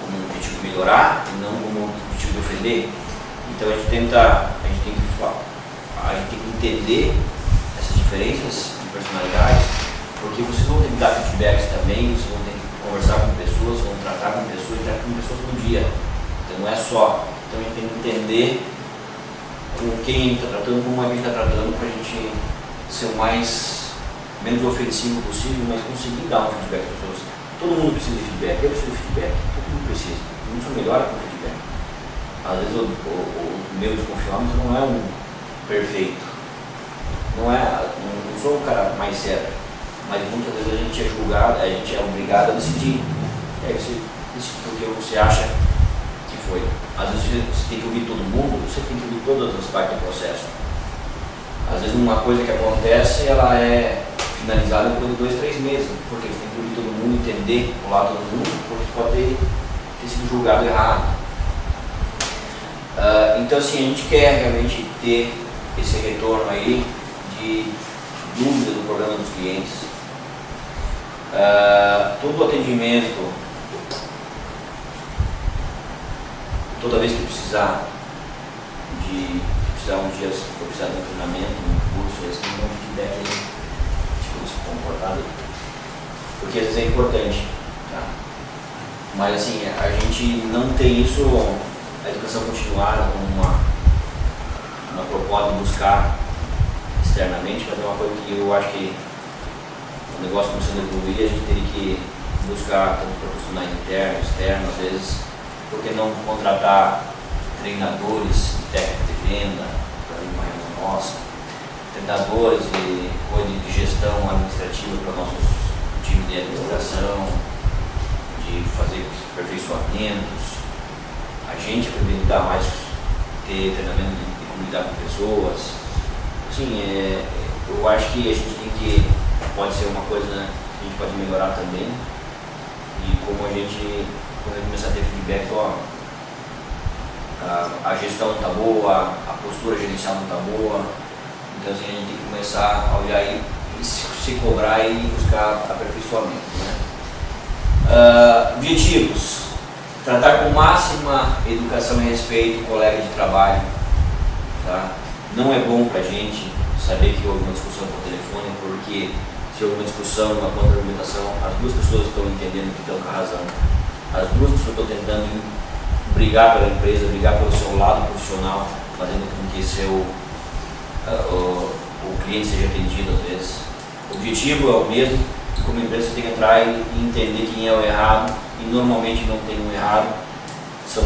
um objetivo de melhorar e não como um objetivo de ofender. Então a gente tem que entender essas diferenças de personalidades, porque vocês vão ter que dar feedbacks também, vocês vão ter que conversar com pessoas, vão tratar com pessoas e tratar com pessoas no dia. Então não é só. Então a gente tem que entender com quem a gente está tratando, como a gente está tratando, para a gente ser o menos ofensivo possível, mas conseguir dar um feedback para as pessoas. Todo mundo precisa de feedback, eu preciso de feedback, todo mundo precisa. Todo mundo só melhora com feedback. Às vezes o meu desconfiômetro não é um perfeito. Não sou o cara mais certo. Mas muitas vezes a gente é julgado, a gente é obrigado a decidir. Você decide porque você acha que foi. Às vezes você tem que ouvir todo mundo, você tem que ouvir todas as partes do processo. Às vezes uma coisa que acontece, ela é finalizada depois de 2, 3 meses, porque você tem que ouvir todo mundo, entender o lado do mundo, porque pode ter sido julgado errado. Então assim, a gente quer realmente ter esse retorno aí de dúvida do problema dos clientes. Todo atendimento, toda vez que precisar um dia, for precisar de um treinamento, um curso, esse não é um feedback aí, tipo, se comportar, porque às vezes é importante, tá? Mas assim, a gente não tem isso, a educação continuada como uma proposta de buscar externamente, mas é uma coisa que eu acho que o negócio começando a evoluir, a gente teria que buscar tanto profissionais internos, externos, às vezes, por que não contratar treinadores, técnicos de venda, para uma reunião nossa, treinadores de gestão administrativa para nossos times de administração, de fazer aperfeiçoamentos, a gente aprender a dar mais, ter treinamento de como lidar com pessoas. Assim, eu acho que a gente tem que, pode ser uma coisa, né, que a gente pode melhorar também, e como a gente, quando a gente começar a ter feedback, a gestão não está boa, a postura gerencial não está boa, então assim, a gente tem que começar a olhar e se cobrar e buscar aperfeiçoamento, né? Objetivos: tratar com máxima educação e respeito o colega de trabalho, tá? Não é bom para a gente saber que houve uma discussão por telefone, porque se houve uma discussão, uma contra-argumentação, as duas pessoas estão entendendo que estão com a razão, as duas pessoas estão tentando brigar pela empresa, brigar pelo seu lado profissional, fazendo com que o cliente seja atendido às vezes. O objetivo é o mesmo, como empresa você tem que entrar e entender quem é o errado, e normalmente não tem um errado, são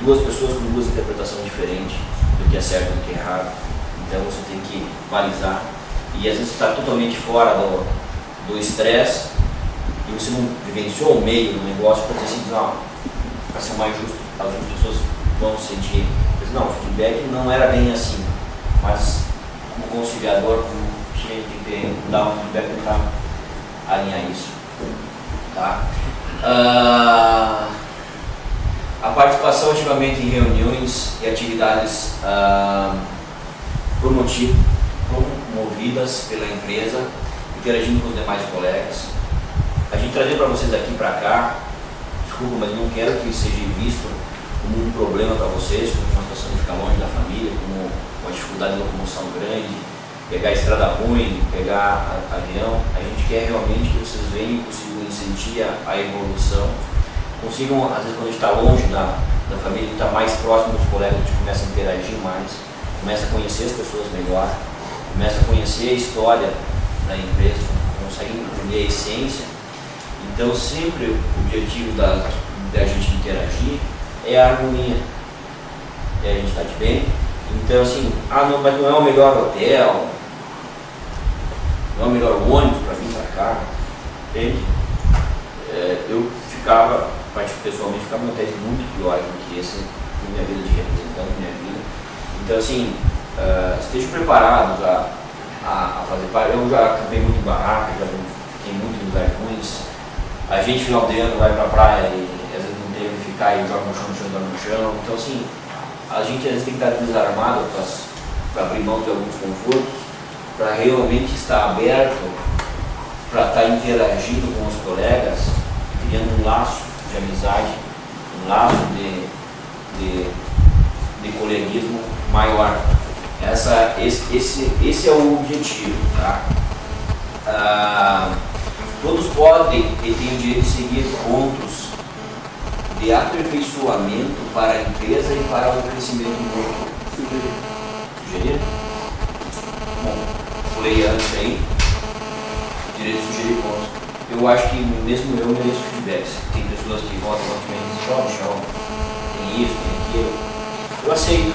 duas pessoas com duas interpretações diferentes do que é certo e do que é errado, então você tem que balizar, e às vezes você está totalmente fora do estresse, e você não vivenciou o meio do negócio para dizer assim, não, para ser mais justo, as outras pessoas vão sentir, não, o feedback não era bem assim, mas como conciliador, como gente tem que dar um feedback para alinhar isso, tá? A participação ativamente em reuniões e atividades promovidas pela empresa, interagindo com os demais colegas. A gente trazer para vocês aqui para cá, desculpa, mas não quero que seja visto como um problema para vocês, como uma situação de ficar longe da família, como uma dificuldade de locomoção grande, pegar estrada ruim, pegar avião. A gente quer realmente que vocês venham, consigam sentir a evolução, consigam, às vezes quando a gente está longe da família, está mais próximo dos colegas, a gente começa a interagir mais, começa a conhecer as pessoas melhor, começa a conhecer a história da empresa, consegue entender a essência. Então sempre o objetivo da gente interagir é a harmonia, é a gente estar de bem. Então assim, não, mas não é o melhor hotel, não é o melhor ônibus para vir para cá, entende? Eu ficava, pessoalmente, ficava em hotéis muito piores do que esse na minha vida, de representante, minha vida. Então assim, estejam preparados a fazer parte. Eu já acampei muito em barraca, já fiquei muito em lugares ruins. A gente, final de ano, vai pra praia e às vezes não tem onde ficar e joga no chão, dorme no chão. Então assim, a gente às vezes tem que estar desarmado para abrir mão de alguns confortos, para realmente estar aberto, para estar interagindo com os colegas, criando um laço de amizade, um laço de coleguismo maior. Esse é o objetivo, tá? Todos podem e têm o direito de seguir pontos de aperfeiçoamento para a empresa e para o crescimento do grupo. Sugerir? Bom, falei antes aí, direito de sugerir pontos. Eu acho que mesmo eu mereço feedbacks. Tem pessoas que votam realmente, chão, tem isso, tem aquilo. Eu aceito,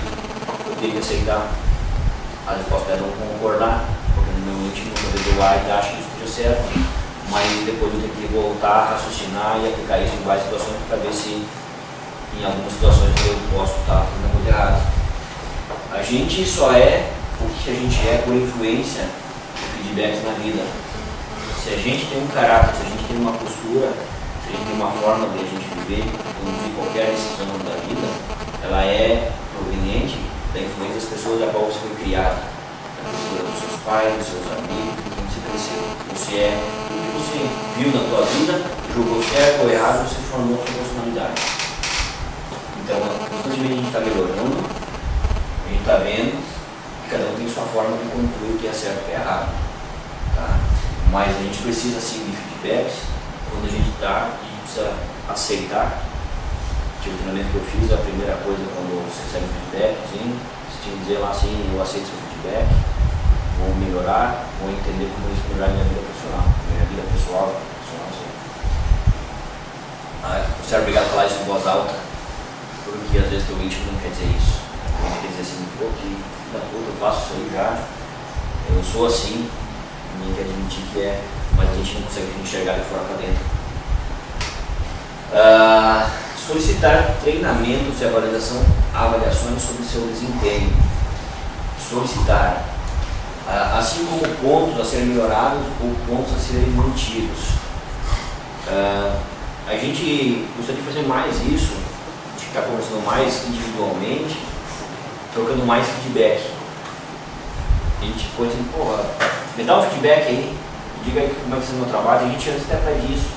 eu tenho que aceitar. Às vezes posso até não concordar, porque no meu íntimo, talvez eu acho que isso esteja certo, mas depois eu tenho que voltar, raciocinar e aplicar isso em várias situações para ver se em algumas situações eu posso estar fazendo coisa errada. A gente só é o que a gente é por influência de feedbacks na vida. Se a gente tem um caráter, se a gente tem uma postura, se a gente tem uma forma de a gente viver, conduzir qualquer decisão da vida, ela é proveniente da influência das pessoas da qual você foi criado, da postura dos seus pais, dos seus amigos, de quem você cresceu. Você é tudo que você viu na tua vida, julgou certo ou errado, você formou a sua personalidade. Então, constantemente a gente está melhorando, a gente está vendo que cada um tem sua forma de concluir o que é certo e o que é errado. Tá? Mas a gente precisa sim de feedbacks quando a gente está e precisa aceitar. Tipo, o treinamento que eu fiz, a primeira coisa quando você recebe um feedback, assim, você tinha que dizer lá assim, eu aceito seu feedback, vou melhorar, vou entender como isso melhorar minha vida profissional, minha vida pessoal, assim. Você é obrigado a falar isso em voz alta, porque às vezes teu íntimo não quer dizer isso. O íntimo quer dizer assim, pô, que da puta, eu faço isso aí já, eu sou assim, ninguém quer admitir que é, mas a gente não consegue enxergar de fora para dentro. Solicitar treinamentos e avaliações sobre seu desempenho. Solicitar, assim como pontos a serem melhorados ou pontos a serem mantidos. A gente gostaria de fazer mais isso, de ficar conversando mais individualmente, trocando mais feedback. A gente pode dizer, porra, me dá um feedback aí, diga aí como é que está o meu trabalho. A gente antes até pede isso.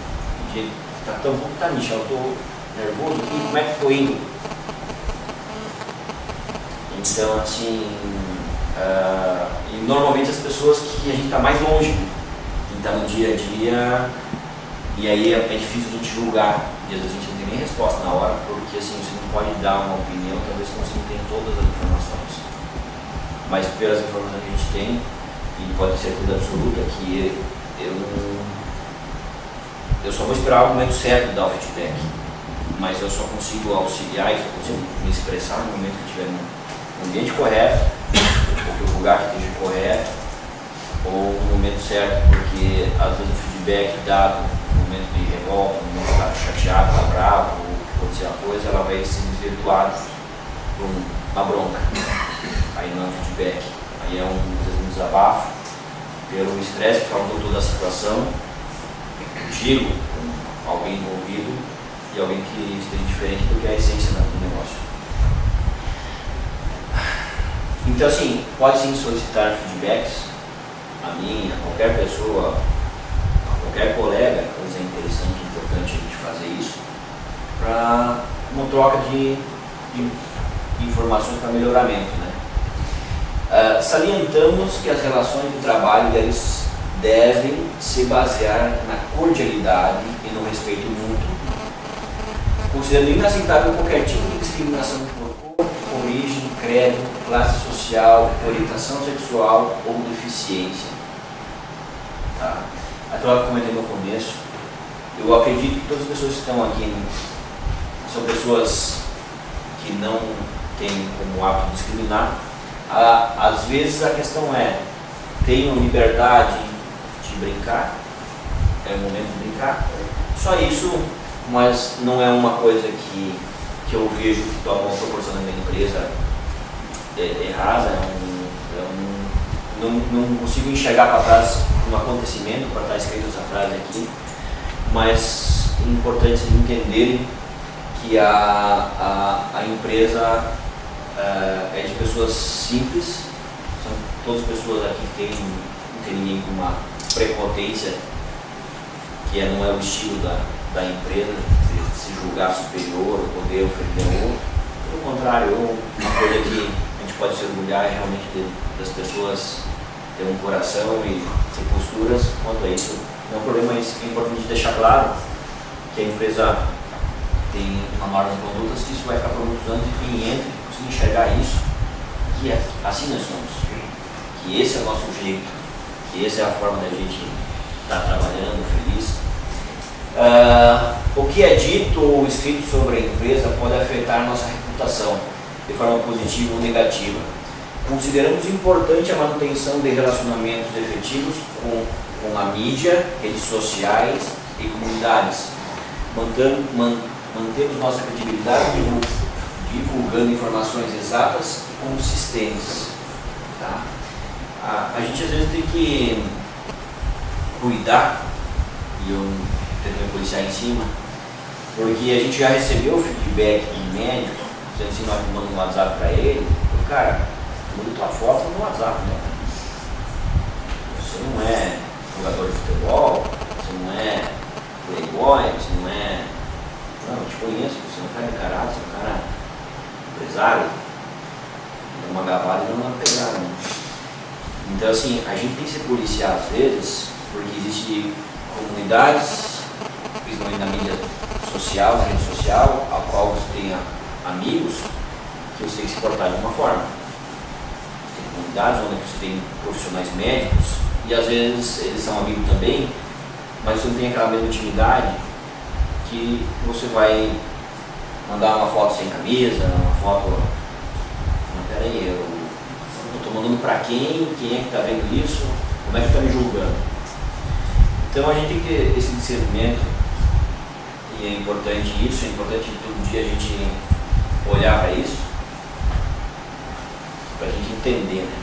Tá tão bom, tá, Michel, eu tô nervoso aqui, como é que tô indo? Então, assim, e normalmente as pessoas que a gente tá mais longe, que tá no dia a dia, e aí é difícil a gente julgar, e às vezes a gente não tem nem resposta na hora, porque assim, você não pode dar uma opinião, talvez você não tenha todas as informações. Mas pelas informações que a gente tem, e pode ter certeza absoluta que eu só vou esperar o momento certo de dar o feedback, mas eu só consigo auxiliar e só consigo me expressar no momento que estiver no ambiente correto, ou que o lugar que esteja correto, ou no momento certo, porque às vezes o feedback dado no momento de revolta, no momento que está chateado, está bravo, ou acontecer uma coisa, ela vai se desvirtuar por uma bronca. Aí não é um feedback, aí é um desabafo pelo estresse que causou toda a situação. Digo com alguém envolvido e alguém que esteja diferente do que é a essência do negócio. Então assim, pode sim solicitar feedbacks a mim, a qualquer pessoa, a qualquer colega, pois é interessante e importante a gente fazer isso, para uma troca de de informações para melhoramento, né? Salientamos que as relações de trabalho devem se basear na cordialidade e no respeito mútuo, considerando inaceitável qualquer tipo de discriminação por cor, origem, credo, classe social, orientação sexual ou deficiência. Tá? Aquilo que eu comentei no começo, eu acredito que todas as pessoas que estão aqui são pessoas que não têm como hábito discriminar. Às vezes a questão é, tenham liberdade de brincar, é o momento de brincar, só isso, mas não é uma coisa que eu vejo que toma uma proporção na minha empresa errada, não consigo enxergar para trás um acontecimento, para estar escrito essa frase aqui, mas é importante vocês entenderem que a empresa é de pessoas simples, são todas pessoas aqui que não tem ninguém com uma prepotência, que não é o estilo da empresa, de se julgar superior, poder ofender o outro. Pelo contrário, uma coisa que a gente pode se orgulhar é realmente das pessoas ter um coração e ter posturas quanto a isso. Não é um problema, isso é importante deixar claro que a empresa tem uma norma de condutas, que isso vai ficar por muitos anos e quem entra conseguir enxergar isso, que assim nós somos, que esse é o nosso jeito, que essa é a forma da gente estar trabalhando, feliz. O que é dito ou escrito sobre a empresa pode afetar nossa reputação de forma positiva ou negativa. Consideramos importante a manutenção de relacionamentos efetivos com a mídia, redes sociais e comunidades. Mantemos nossa credibilidade divulgando informações exatas e consistentes. Tá? A gente às vezes tem que cuidar, e eu tento me policiar em cima, porque a gente já recebeu feedback de médico, dizendo assim, nós mandamos um WhatsApp para ele, cara, muda tua foto no WhatsApp, né? Você não é jogador de futebol, você não é playboy, você não é... Não, eu te conheço, você não faz de caráter, você é um cara empresário, é uma gavada e não é uma pegada, né? Então assim, a gente tem que se policiar às vezes, porque existem comunidades, principalmente na mídia social, na rede social, a qual você tem amigos, que você tem que se portar de uma forma. Tem comunidades onde você tem profissionais médicos, e às vezes eles são amigos também, mas você não tem aquela mesma intimidade que você vai mandar uma foto sem camisa, uma foto... Não, peraí, eu estou mandando para quem é que está vendo isso, como é que está me julgando? Então a gente tem que ter esse discernimento, e é importante isso, é importante todo dia a gente olhar para isso, para a gente entender, né?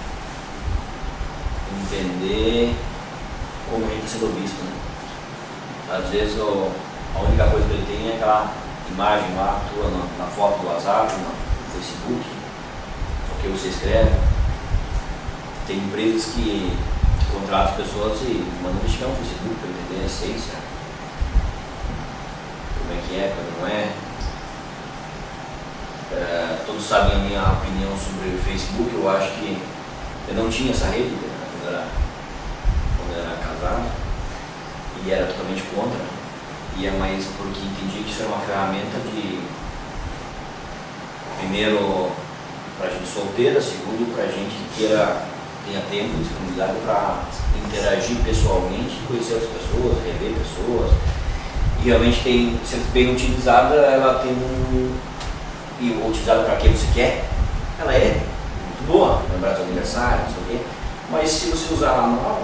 Entender como a gente está sendo visto, né? Às vezes a única coisa que ele tem é aquela imagem lá, tua na foto do WhatsApp, no Facebook, o que você escreve. Tem empresas que contratam pessoas e mandam deixar no Facebook para entender a essência, como é que é, como não é. Todos sabem a minha opinião sobre o Facebook. Eu acho que eu não tinha essa rede quando era casado e era totalmente contra, e é mais porque entendi que isso era uma ferramenta de, primeiro, para gente solteira, segundo, para gente que tenha tempo e disponibilidade para interagir pessoalmente, conhecer as pessoas, rever pessoas, e realmente tem, sendo bem utilizada, ela tem e utilizada para quem você quer, ela é muito boa, lembrar do aniversário, não sei o quê, mas se você usar ela mal,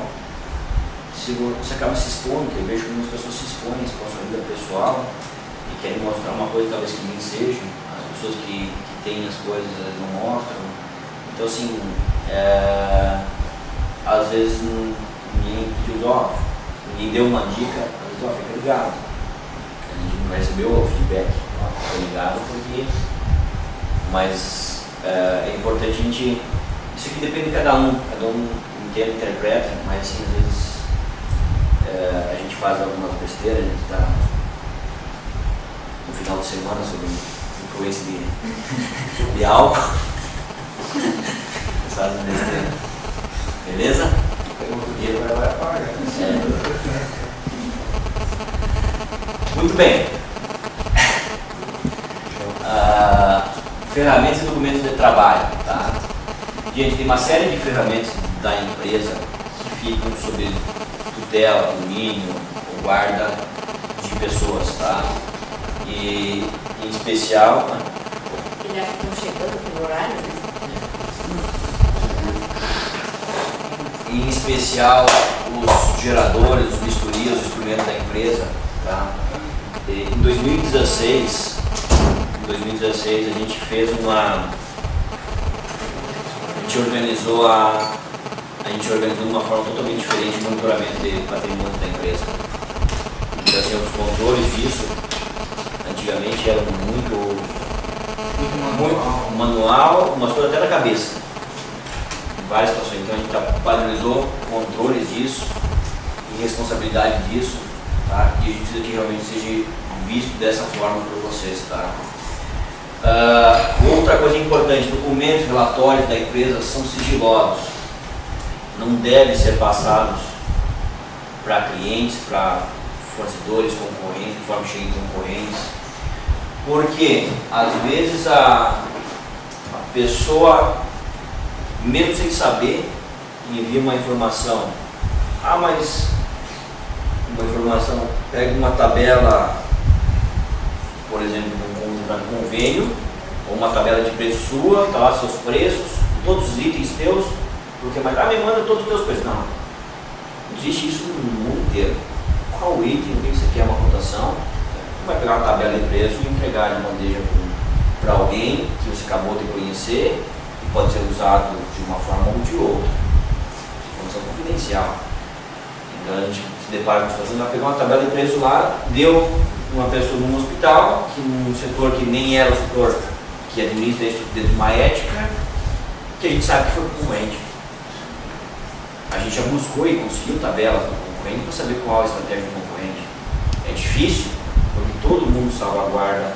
você acaba se expondo. Eu vejo que muitas pessoas se expõem, expõem a sua vida pessoal e querem mostrar uma coisa talvez que nem seja. As pessoas que têm as coisas não mostram. Então assim, às vezes ninguém pediu, ninguém deu uma dica, às vezes fica ligado. A gente não recebeu o feedback, fica ligado porque... Mas é importante a gente... Isso aqui depende de cada um entende, interpreta, mas assim, às vezes a gente faz algumas besteiras, a gente está no final de semana sobre com esse de álcool. Sabe besteira. Beleza? E ele vai lá e paga. Muito bem. Ferramentas e documentos de trabalho. Tá? Gente, tem uma série de ferramentas da empresa que ficam sob tutela, domínio ou guarda de pessoas. Tá? E em especial. Eles já estão chegando pelo horário, né? Em especial os geradores, os bisturias, os instrumentos da empresa. Tá? Em 2016 a gente fez a gente organizou de uma forma totalmente diferente o monitoramento de patrimônio da empresa. Então, assim, os controles disso antigamente eram muito manual, umas coisas até na cabeça. Em várias situações. Então a gente padronizou controles disso e responsabilidade disso, tá? E a gente precisa que realmente seja visto dessa forma por vocês, tá? Outra coisa importante, documentos, relatórios da empresa são sigilosos, não devem ser passados para clientes, para fornecedores, concorrentes, de forma cheia de concorrentes, porque às vezes a pessoa, mesmo sem saber, envia uma informação, mas uma informação, pega uma tabela, por exemplo, um convênio, ou uma tabela de preço sua, tá lá seus preços, todos os itens teus, porque me manda todos os teus preços. Não existe isso no mundo inteiro. Qual item, o que você quer, uma cotação, vai pegar uma tabela de preço e entregar de bandeja para alguém que você acabou de conhecer, e pode ser usado de uma forma ou de outra, informação confidencial. Então a gente se depara com a situação, vai pegar uma tabela de preço lá, deu uma pessoa num hospital, que num setor que nem era o setor que administra isso dentro de uma ética, que a gente sabe que foi concorrente. A gente já buscou e conseguiu tabelas do concorrente para saber qual a estratégia do concorrente. É difícil, porque todo mundo salvaguarda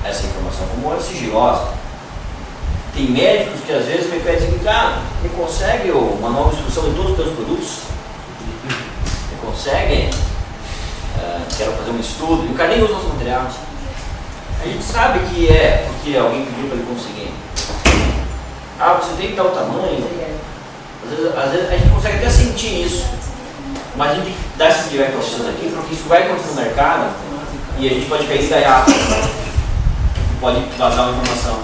essa informação como é sigilosa. Tem médicos que às vezes me pedem assim, me consegue uma nova instrução de todos os teus produtos? Me consegue? Quero fazer um estudo, e o cara nem usa o nosso material. A gente sabe que é porque alguém pediu para ele conseguir. Você tem tal tamanho. Às vezes a gente consegue até sentir isso, mas a gente dá esse direto para vocês aqui, porque isso vai acontecer no mercado e a gente pode cair em gaiato, pode vazar uma informação.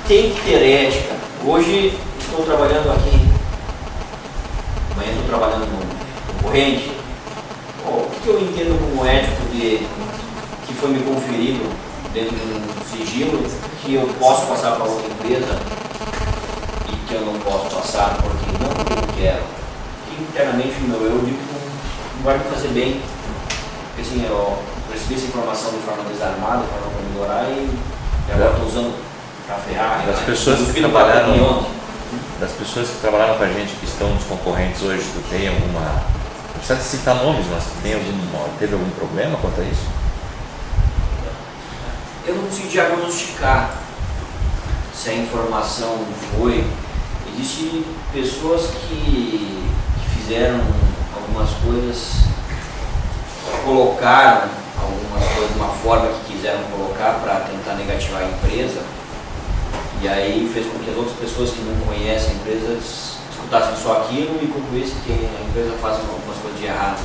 Tem que ter ética. Hoje estou trabalhando aqui, amanhã estou trabalhando no concorrente. O que eu entendo como ético que foi me conferido dentro de um sigilo que eu posso passar para outra empresa e que eu não posso passar porque não eu quero? Que internamente no meu eu digo que não vai me fazer bem. Porque assim, eu recebi essa informação de forma desarmada, de forma para melhorar e agora estou usando para ferrar. Das pessoas que trabalharam com a gente, que estão nos concorrentes hoje, tu tem alguma... Não precisa citar nomes, mas teve algum problema quanto a isso? Eu não consigo diagnosticar se a informação foi. Existem pessoas que fizeram algumas coisas, colocaram algumas coisas de uma forma que quiseram colocar para tentar negativar a empresa, e aí fez com que as outras pessoas que não conhecem a empresa escutassem só aquilo e concluíssem que a empresa faz algumas coisas de errado.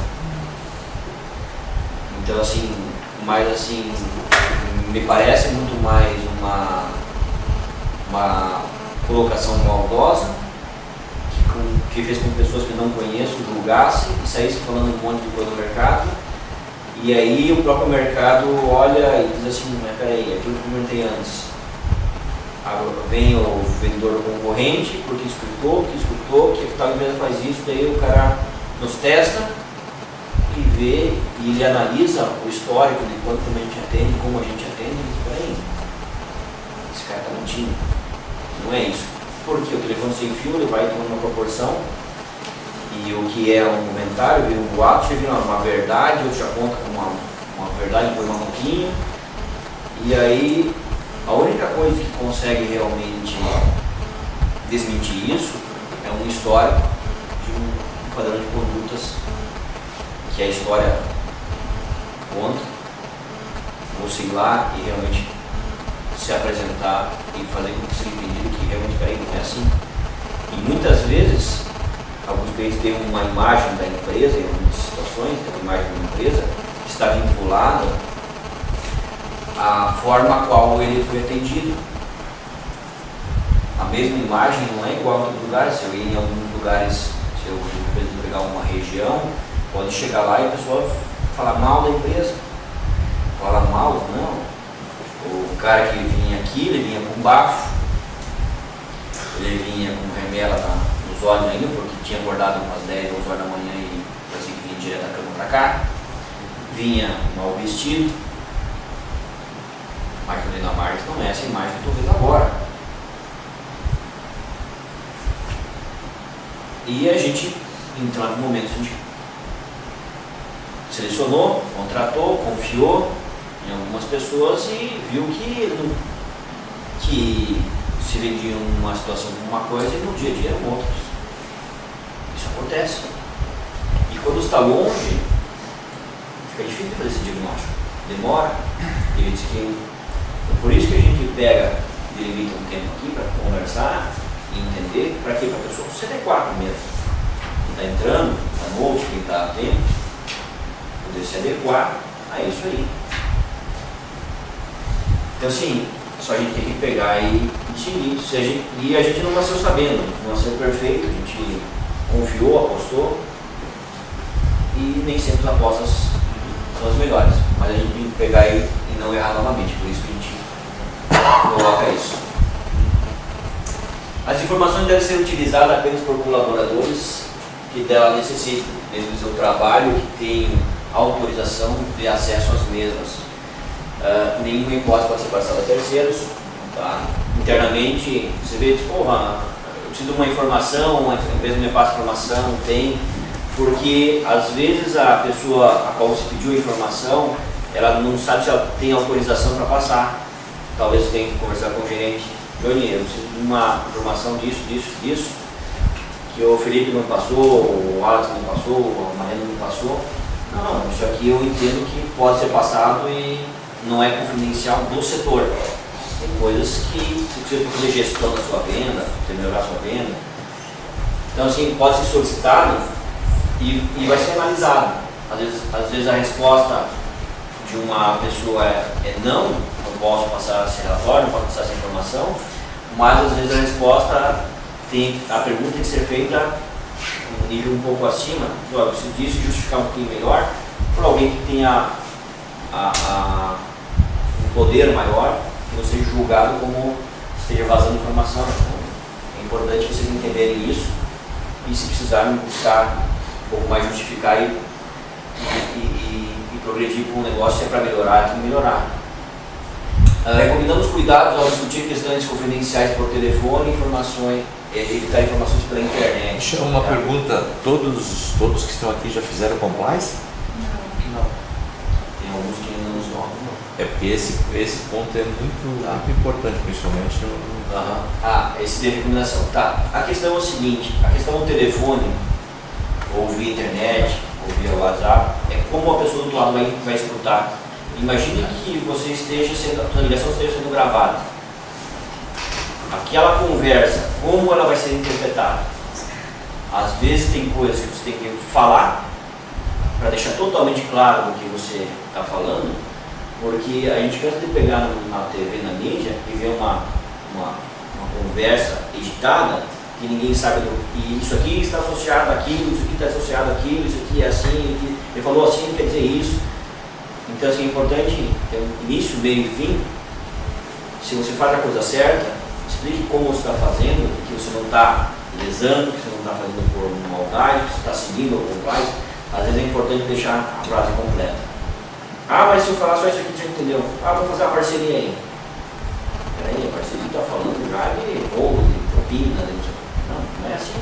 Então assim, me parece muito mais uma colocação maldosa que fez com que pessoas que não conheço julgassem e saíssem falando um monte de coisa no mercado, e aí o próprio mercado olha e diz assim, mas peraí, aquilo que eu comentei antes, vem o vendedor concorrente porque escutou que tal empresa faz isso, daí o cara nos testa e vê e ele analisa o histórico de quanto a gente atende, como a gente atende, e diz, peraí, esse cara está mentindo, não é isso. Porque o telefone sem fio ele vai tomando uma proporção e o que é um comentário, vira um boato, já vira uma verdade, outro já conta como uma verdade, depois um pouquinho, E aí, a única coisa que consegue realmente desmentir isso é um histórico de um padrão de condutas que a história conta. Você ir lá e realmente se apresentar e fazer com que seja entendido que realmente, peraí, não é assim. E muitas vezes, alguns clientes têm uma imagem da empresa, em algumas situações, tem uma imagem da empresa que está vinculada à forma a qual ele foi atendido. A mesma imagem não é igual em todos os lugares. Se eu ir em alguns lugares, se eu, por exemplo, pegar uma região, pode chegar lá e a pessoa falar mal da empresa. Falar mal, não. O cara que vinha aqui, ele vinha com bafo, ele vinha com remela nos olhos ainda, porque tinha acordado umas 10, 11 horas da manhã e parecia que vinha direto da cama pra cá. Vinha mal vestido. Mas o Dinamarca não é essa imagem que eu estou vendo agora. E a gente, em determinado momento, a gente selecionou, contratou, confiou em algumas pessoas e viu que se vendiam uma situação como uma coisa e no dia a dia eram outras. Isso acontece. E quando está longe, fica difícil fazer esse diagnóstico. Demora. E ele diz que por isso que a gente pega e limita um tempo aqui para conversar e entender para quê? Para a pessoa se adequar primeiro. Quem está entrando, está novo, quem está atento, poder se adequar a isso aí. Então assim, só a gente tem que pegar e seguir. E a gente não nasceu sabendo, não nasceu perfeito, a gente confiou, apostou e nem sempre as apostas são as melhores. Mas a gente tem que pegar e não errar novamente, por isso que a gente coloca isso. As informações devem ser utilizadas apenas por colaboradores que dela necessitam, dentro do seu trabalho, que tenham autorização de acesso às mesmas. Nenhuma hipótese pode ser passada a terceiros. Tá? Internamente, você vê, porra, eu preciso de uma informação, a empresa me passa informação, tem, porque às vezes a pessoa a qual você pediu a informação, ela não sabe se ela tem autorização para passar. Talvez você tenha que conversar com o gerente. Johnny, eu preciso de uma informação disso, que o Felipe não passou, o Alex não passou, a Mariana não passou. Não, isso aqui eu entendo que pode ser passado e não é confidencial do setor. Tem coisas que você precisa fazer gestão da sua venda, você melhorar a sua venda. Então assim, pode ser solicitado e vai ser analisado. Às vezes a resposta de uma pessoa é não posso passar esse relatório, não posso passar essa informação, mas às vezes a resposta a pergunta tem que ser feita um nível um pouco acima, eu preciso disso, justificar um pouquinho melhor, por alguém que tenha um poder maior, que não seja julgado como esteja vazando informação. Então, é importante vocês entenderem isso e, se precisarem, buscar um pouco mais justificar e progredir com o negócio. Se é para melhorar, tem que melhorar. Recomendamos cuidados ao discutir questões confidenciais por telefone, evitar informações pela internet. Deixa uma pergunta, todos que estão aqui já fizeram compliance? Não. Tem alguns que ainda não estão. É porque esse ponto é muito importante, principalmente no... Esse de recomendação. Tá. A questão é o seguinte, a questão do telefone, ou via internet, ou via WhatsApp, é como a pessoa do outro lado vai escutar. Imagine que você a ligação esteja sendo gravada. Aquela conversa, como ela vai ser interpretada? Às vezes tem coisas que você tem que falar para deixar totalmente claro o que você está falando, porque a gente cansa de pegar na TV, na mídia, e ver uma conversa editada que ninguém sabe e isso aqui está associado àquilo, isso aqui está associado àquilo, isso aqui é assim, ele falou assim, quer dizer isso. Então assim, é importante ter um início, meio e fim. Se você faz a coisa certa, explique como você está fazendo, que você não está lesando, que você não está fazendo por maldade, que você está seguindo ou compliance. Às vezes é importante deixar a frase completa. Mas se eu falar só isso aqui, você já entendeu? Vamos fazer uma parceria aí. Peraí, a parceria está falando já de bolo, de propina, não é assim.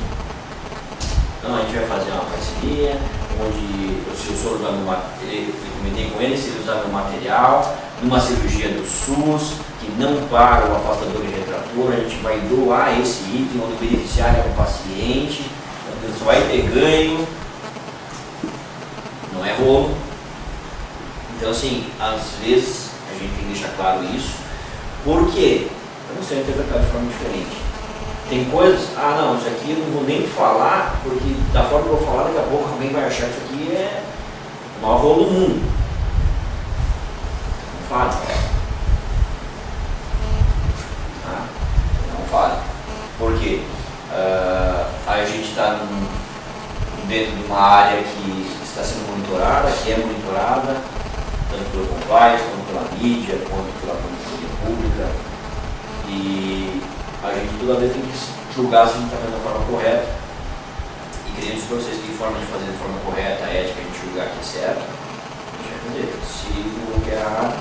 Então a gente vai fazer uma parceria, onde se o senhor usar meu material, eu comentei com ele, se ele usar meu material, numa cirurgia do SUS, que não paga o afastador e retrator, a gente vai doar esse item, onde o beneficiário é o paciente, então você vai ter ganho, não é rolo. Então assim, às vezes a gente tem que deixar claro isso, porque eu não sei interpretar de forma diferente. Tem coisas, não, isso aqui eu não vou nem falar, porque da forma que eu vou falar, daqui a pouco alguém vai achar que isso aqui é o maior rolo do mundo. Não fale. Não fale. Por quê? A gente está dentro de uma área que está sendo monitorada, que é monitorada, tanto pelo compliance, quanto pela mídia, quanto pela política pública. E a gente toda vez tem que julgar se a gente está fazendo da forma correta. E querendo para vocês que forma de fazer de forma correta, ética, a gente julgar que é certo, a gente vai fazer. Se não quer errar,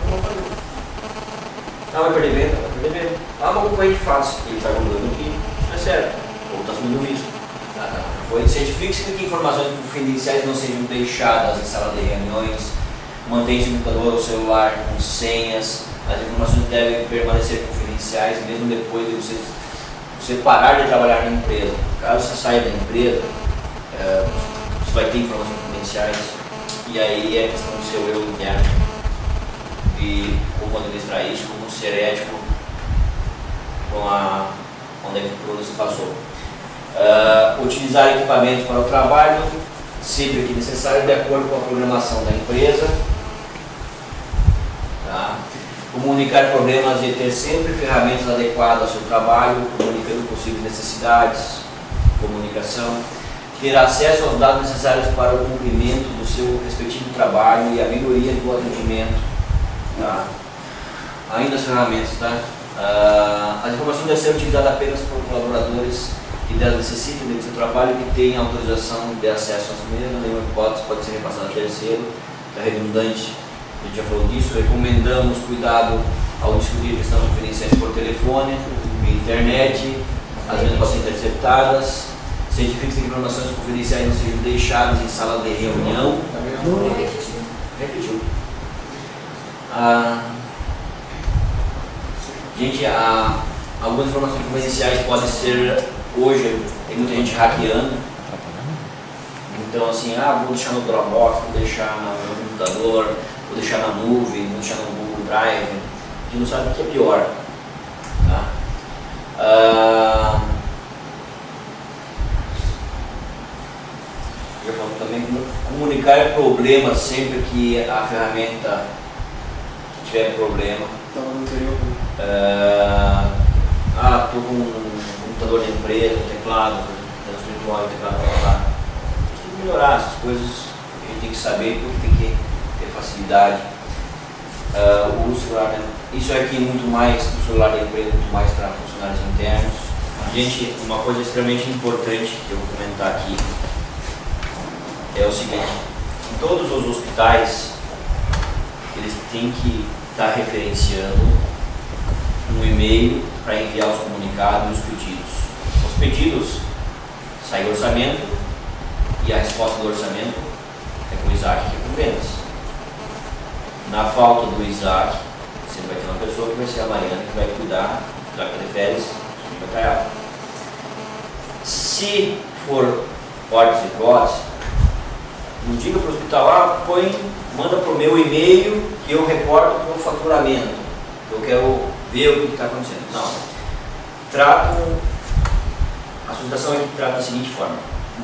não vamos fazer. Vai perder venda, vai perder venda. Mas o concorrente faz, ele está julgando que isso é certo, ou está assumindo risco. Certifique-se que informações confidenciais não sejam deixadas em sala de reuniões, mantenha o computador ou celular com senhas, as informações devem permanecer confidenciais mesmo depois de você parar de trabalhar na empresa. Caso você saia da empresa, você vai ter informações confidenciais, e aí é questão do seu eu interno, de como administrar isso, como ser ético com onde é que tudo se passou. Utilizar equipamentos para o trabalho, sempre que necessário, de acordo com a programação da empresa. Tá? Comunicar problemas e ter sempre ferramentas adequadas ao seu trabalho, comunicando possíveis necessidades, comunicação. Ter acesso aos dados necessários para o cumprimento do seu respectivo trabalho e a melhoria do atendimento. Tá? Ainda as ferramentas, tá? As informações devem ser utilizadas apenas por colaboradores que delas necessitem do seu trabalho e que tenham autorização de acesso às mesmas. Nenhuma hipótese pode ser repassada a terceiro. Está redundante, a gente já falou disso. Recomendamos cuidado ao discutir questões confidenciais por telefone, via internet, as mesmas podem ser interceptadas. Certifique-se que informações confidenciais não sejam deixadas em sala de reunião. Repetiu. Gente, algumas informações confidenciais podem ser, hoje tem muita gente hackeando. Então assim, vou deixar no Dropbox, vou deixar no computador, vou deixar na nuvem, vou deixar no Google Drive. A gente não sabe o que é pior. Tá? Eu falo também comunicar problemas sempre que a ferramenta tiver problema. Estou com um computador da empresa, um teclado, virtual, teclado lá. A gente tem que melhorar essas coisas, a gente tem que saber porque tem que ter facilidade. O celular, isso aqui muito mais do celular da empresa, muito mais para funcionários internos. Gente, uma coisa extremamente importante que eu vou comentar aqui é o seguinte: em todos os hospitais eles têm que estar referenciando um e-mail para enviar os comunicados e os pedidos. Os pedidos sai o orçamento e a resposta do orçamento é com o Isaac, que é com vendas. Na falta do Isaac, você vai ter uma pessoa que vai ser a Mariana, que vai cuidar, já que ele férias, vai para ela. Se for órtese e prótese, não diga para o hospital, manda para o meu e-mail que eu reporto para o faturamento, que eu quero ver o que está acontecendo. Não. A solicitação aqui trata da seguinte forma: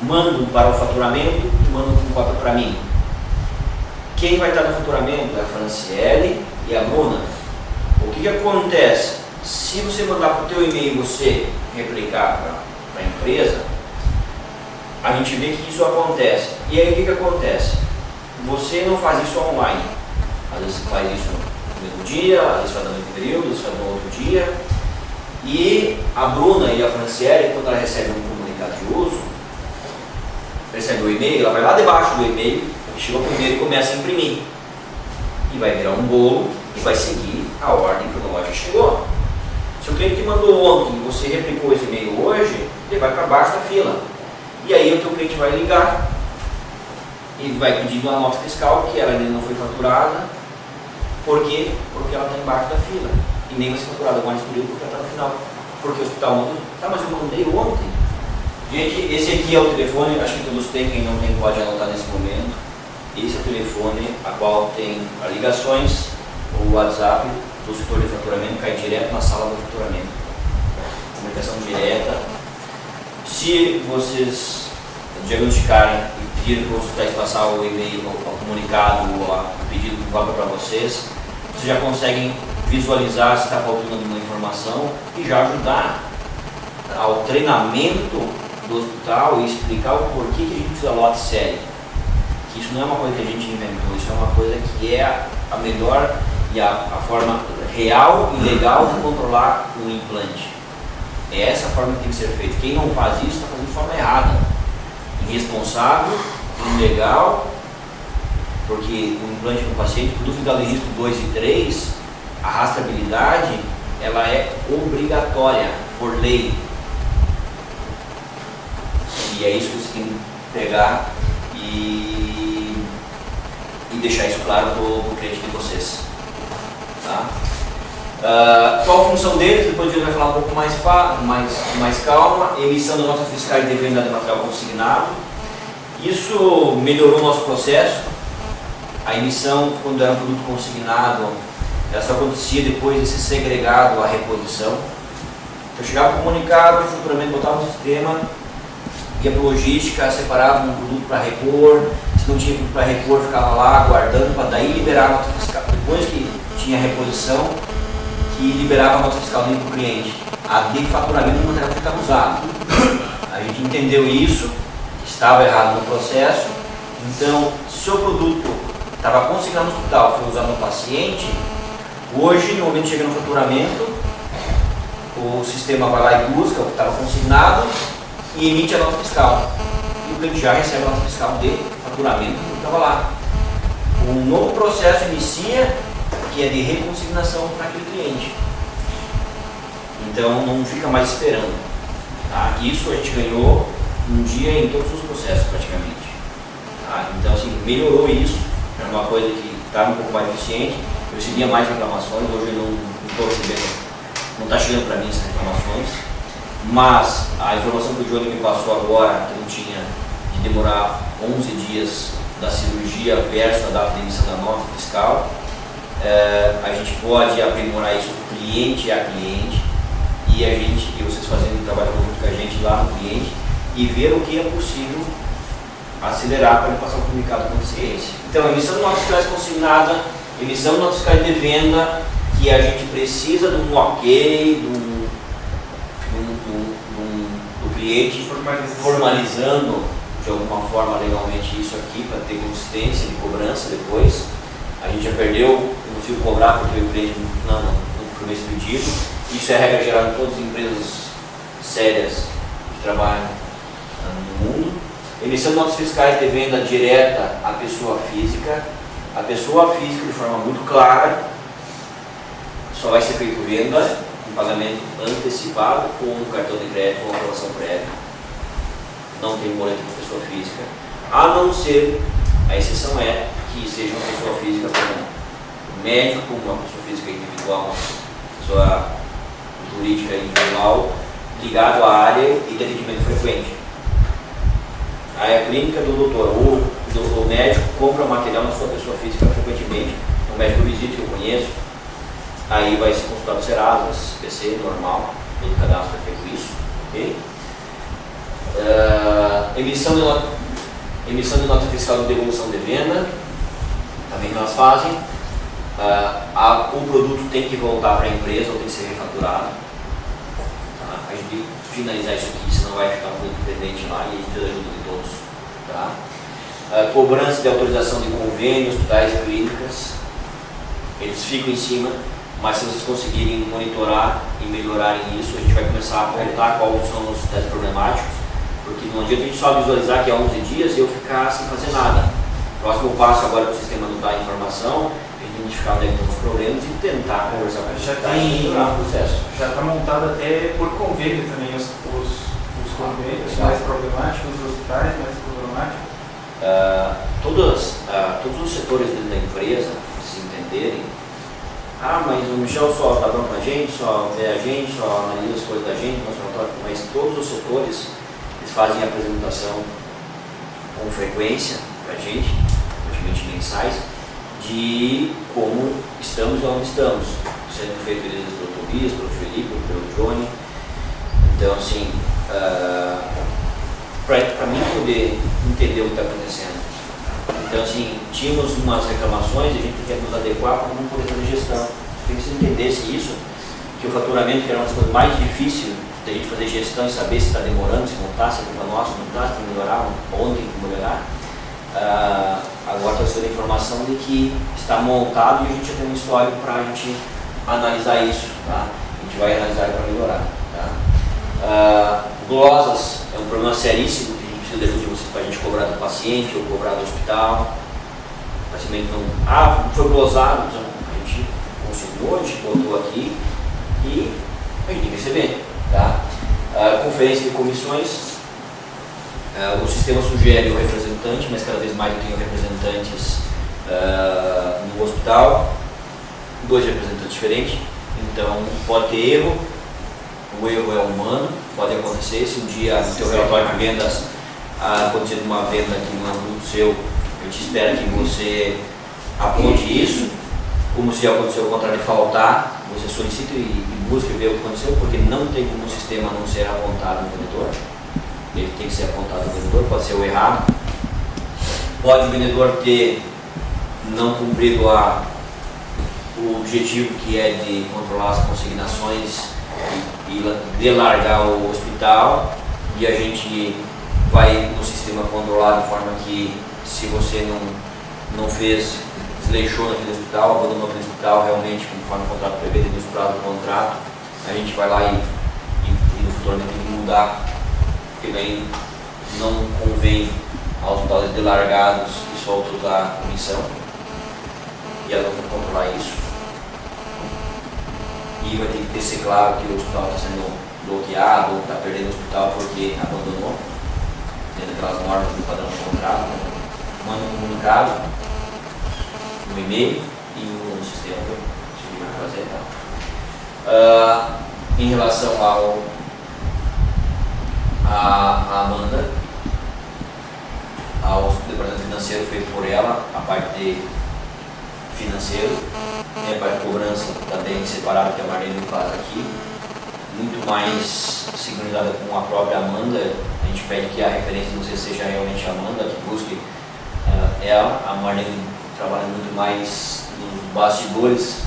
mando para o faturamento e mando com cópia para mim. Quem vai estar no faturamento é a Franciele e a Bruna. O que acontece? Se você mandar para o teu e-mail e você replicar para a empresa, a gente vê que isso acontece. E aí o que acontece? Você não faz isso online. Às vezes você faz isso no mesmo dia, às vezes faz no mesmo período, às vezes faz no outro dia. E a Bruna e a Franciele, quando ela recebe um comunicado de uso, recebe o e-mail, ela vai lá debaixo do e-mail, chega primeiro e começa a imprimir. E vai virar um bolo e vai seguir a ordem cronológica que chegou. Se o cliente que mandou ontem e você replicou esse e-mail hoje, ele vai para baixo da fila. E aí o teu cliente vai ligar e vai pedir uma nota fiscal que ela ainda não foi faturada, Por quê? Porque ela está embaixo da fila. E nem vai ser faturada com mais período porque ela está no final. Porque o hospital mandou. Tá, mas eu mandei ontem. Gente, esse aqui é o telefone, acho que todos têm, quem não tem pode anotar nesse momento. Esse é o telefone a qual tem ligações, o WhatsApp do setor de faturamento, cai direto na sala do faturamento. Comunicação direta. Se vocês diagnosticarem e pedirem para os hospitais passar o e-mail, o comunicado, o pedido de cópia para vocês, vocês já conseguem visualizar se está faltando alguma informação e já ajudar ao treinamento do hospital e explicar o porquê que a gente precisa lote série. Que isso não é uma coisa que a gente inventou, isso é uma coisa que é a melhor e a forma real e legal de controlar o implante. É essa a forma que tem que ser feito. Quem não faz isso está fazendo de forma errada, irresponsável, ilegal, porque o implante no paciente, produto da lei 2 e 3, a rastreabilidade ela é obrigatória por lei. E é isso que você tem que pegar e deixar isso claro para o cliente de vocês. Tá? Qual a função deles? Depois a gente vai falar um pouco mais calma. Emissão das notas fiscais de venda de material consignado. Isso melhorou o nosso processo. A emissão, quando era um produto consignado, ela só acontecia depois de ser segregado a reposição. Então chegava o comunicado, o faturamento botava no sistema, ia para logística, separava um produto para repor. Se não tinha produto para repor, ficava lá aguardando para daí liberar a nota fiscal. Depois que tinha a reposição, que liberava a nota fiscal para o cliente. A de faturamento do material que estava usado. A gente entendeu isso, estava errado no processo. Então, se o produto estava consignado no hospital, foi usado no paciente, hoje, no momento que chega no faturamento, o sistema vai lá e busca o que estava consignado e emite a nota fiscal. E o cliente já recebe a nota fiscal de faturamento que estava lá. Um novo processo inicia, que é de reconsignação para aquele cliente. Então não fica mais esperando. Tá? Isso a gente ganhou um dia em todos os processos praticamente. Tá? Então assim, melhorou isso, é uma coisa que estava um pouco mais eficiente. Eu recebia mais reclamações, hoje eu não estou recebendo, não está chegando para mim essas reclamações. Mas a informação que o Johnny me passou agora, que não tinha de demorar 11 dias da cirurgia versus a data de emissão da nota fiscal, a gente pode aprimorar isso cliente a cliente e vocês fazendo um trabalho junto com a gente lá no cliente e ver o que é possível acelerar para ele passar o comunicado com ciência. Então, emissão de notas fiscais consignada, emissão de notas fiscais de venda, que a gente precisa de um ok, do cliente formalizando de alguma forma legalmente isso aqui para ter consistência de cobrança depois. A gente já perdeu, eu não consigo cobrar porque o cliente não foi esse pedido. Isso é a regra geral em todas as empresas sérias que trabalham no mundo. Emissão de notas fiscais de venda direta à pessoa física. A pessoa física, de forma muito clara, só vai ser feito venda com pagamento antecipado com um cartão de crédito ou aprovação prévia. Não tem boleto para pessoa física, a não ser, a exceção é que seja uma pessoa física como um médico, uma pessoa física individual, uma pessoa jurídica individual, ligado à área e de atendimento frequente. Aí a clínica do doutor ou o médico compra material na sua pessoa física frequentemente, um médico visita que eu conheço, aí vai se consultar o Serasa, SPC, normal, todo cadastro é feito isso, ok? Emissão de nota fiscal de devolução de venda, também nós fazem. O produto tem que voltar para a empresa ou tem que ser refaturado. Tá? A gente tem que finalizar isso aqui, senão vai ficar um produto pendente lá e a gente precisa da ajuda de todos. Tá? Cobrança de autorização de convênios, hospitais e clínicas, eles ficam em cima, mas se vocês conseguirem monitorar e melhorarem isso, a gente vai começar a apontar quais são os hospitais problemáticos. Porque não adianta a gente só visualizar que há 11 dias e eu ficar sem fazer nada. O próximo passo agora para o sistema nos dar informação, a gente identificar onde é que estão os problemas e tentar conversar com a gente e melhorar o processo. Já está montado até por convênio também os convênios mais problemáticos, os hospitais mais problemáticos. Todos os setores dentro da empresa, para vocês entenderem, Ah, mas o Michel só dá bronca na gente, só vê a gente, só analisa as coisas da gente, mas todos os setores eles fazem a apresentação com frequência para a gente, praticamente mensais, de como estamos e onde estamos, sendo feito pelo Tobias, pelo Felipe, pelo Johnny. Então, assim, para mim poder entender o que está acontecendo. Então, assim, tínhamos umas reclamações e a gente quer nos adequar para não poder fazer gestão. Se você entendesse isso, que o faturamento, que era uma das coisas mais difíceis de a gente fazer gestão e saber se está demorando, se não está, se é culpa nossa, não está, se tem que melhorar, onde tem que melhorar, agora está sendo a informação de que está montado e a gente já tem um histórico para a gente analisar isso, tá? A gente vai analisar para melhorar, tá? Glosas é um problema seríssimo que a gente precisa de ajuda de vocês para a gente cobrar do paciente ou cobrar do hospital. O paciente não foi glosado, então a gente consignou, a gente botou aqui e a gente tem que receber, tá? Conferência de comissões, o sistema sugere o representante, mas cada vez mais eu tenho representantes no hospital, 2 representantes diferentes, então pode ter erro. O erro é humano, pode acontecer. Se um dia no teu relatório de vendas acontecer uma venda que não é um produto seu, eu te espero que você aponte isso. Como se aconteceu o contrário de faltar, você solicita e busca ver o que aconteceu, porque não tem como o sistema não ser apontado no vendedor. Ele tem que ser apontado no vendedor, pode ser o errado. Pode o vendedor ter não cumprido o objetivo que é de controlar as consignações e delargar o hospital, e a gente vai no sistema controlar de forma que, se você não fez, desleixou naquele hospital, abandonou aquele hospital realmente conforme o contrato prevê, dentro dos prazos do contrato, a gente vai lá e no futuro tem que mudar, porque daí não convém aos hospitais delargados e soltos a comissão, e elas vão controlar isso. E vai ter que ser claro que o hospital está sendo bloqueado ou está perdendo o hospital porque abandonou, dentro daquelas normas do padrão de contrato. Manda um comunicado, um e-mail e no sistema que vai fazer. Tá? Em relação a Amanda, ao departamento financeiro feito por ela, a parte de financeiro, a parte de cobrança também separada que a Marlene faz aqui, muito mais sincronizada com a própria Amanda. A gente pede que a referência de você seja realmente a Amanda, que busque ela. A Marlene trabalha muito mais nos bastidores,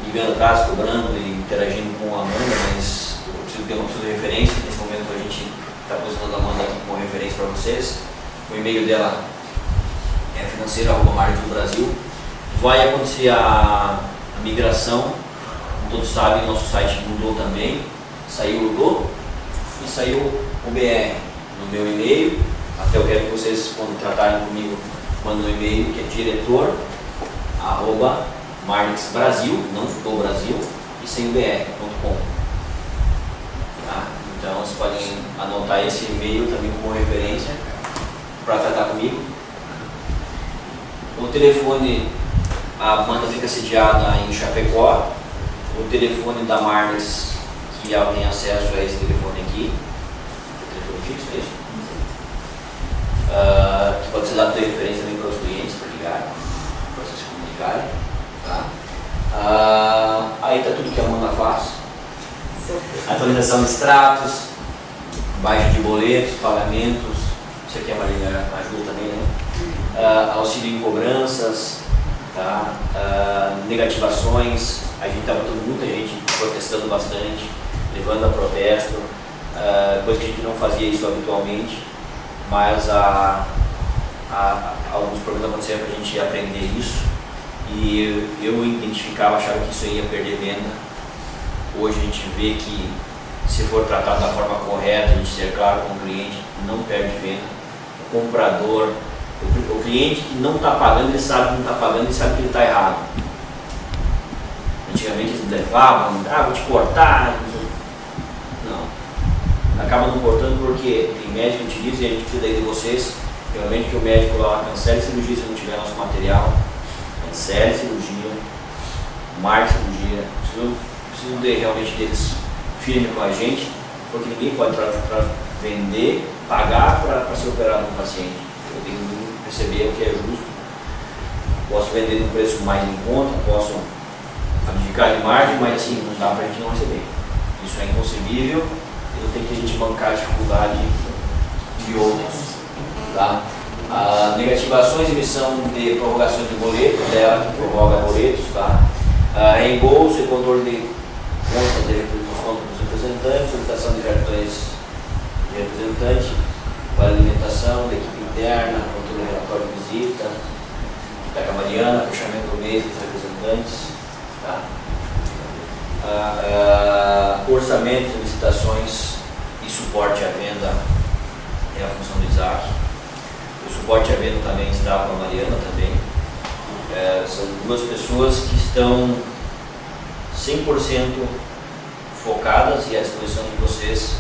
ligando atrás, cobrando e interagindo com a Amanda, mas eu preciso ter uma pessoa de referência. Nesse momento a gente está posicionando a Amanda aqui como referência para vocês. O e-mail dela é financeiro@marlene.brasil. Vai acontecer a migração, como todos sabem, nosso site mudou também, saiu o logo e saiu o BR no meu e-mail. Até eu quero que vocês, quando tratarem comigo, mandem um e-mail que é diretor@marlexbrasil, não do Brasil, e sem br.com. Tá? Então vocês podem anotar esse e-mail também como referência para tratar comigo. O telefone, a Amanda fica sediada em Chapecó. O telefone da Marles, que ela tem acesso a esse telefone aqui, telefone fixo, é isso? Que pode ser dado de referência também para os clientes, para ligar, para vocês se comunicarem. Tá? Aí está tudo que a Amanda faz. Atualização de extratos, baixa de boletos, pagamentos, isso aqui a Marina ajuda também, né? Auxílio em cobranças, tá? Negativações, a gente está botando muita gente protestando bastante, levando a protesto, coisa que a gente não fazia isso habitualmente, mas alguns problemas aconteceram para a gente aprender isso, e eu identificava, achava que isso ia perder venda. Hoje a gente vê que, se for tratado da forma correta, a gente ser claro com o cliente, não perde venda. O comprador, o cliente que não está pagando, ele sabe que não está pagando, ele sabe que ele está errado. Antigamente eles levavam, vou te cortar. Não. Acaba não cortando porque tem médico que utiliza, e a gente precisa de vocês, realmente, que o médico lá cancele cirurgia se não tiver nosso material, cancele cirurgia, marca a cirurgia, preciso realmente deles firme com a gente, porque ninguém pode para vender, pagar para ser operado no paciente. Eu tenho que perceber o que é justo. Posso vender no preço mais em conta, posso abdicar de margem, mas assim, não dá para a gente não receber. Isso é inconcebível e não tem que a gente bancar a dificuldade de outros. Tá? Negativações, emissão de prorrogações de boletos, ela que prorroga boletos, tá? Reembolso e controle de contas dos contos dos representantes, solicitação de cartões de representante, para alimentação da equipe interna, controle de relatório de visita, da Camariana, fechamento do mês dos representantes, tá? Orçamento, licitações e suporte à venda é a função do Isaac. O suporte à venda também está com a Mariana também. São duas pessoas que estão 100% focadas e à disposição de vocês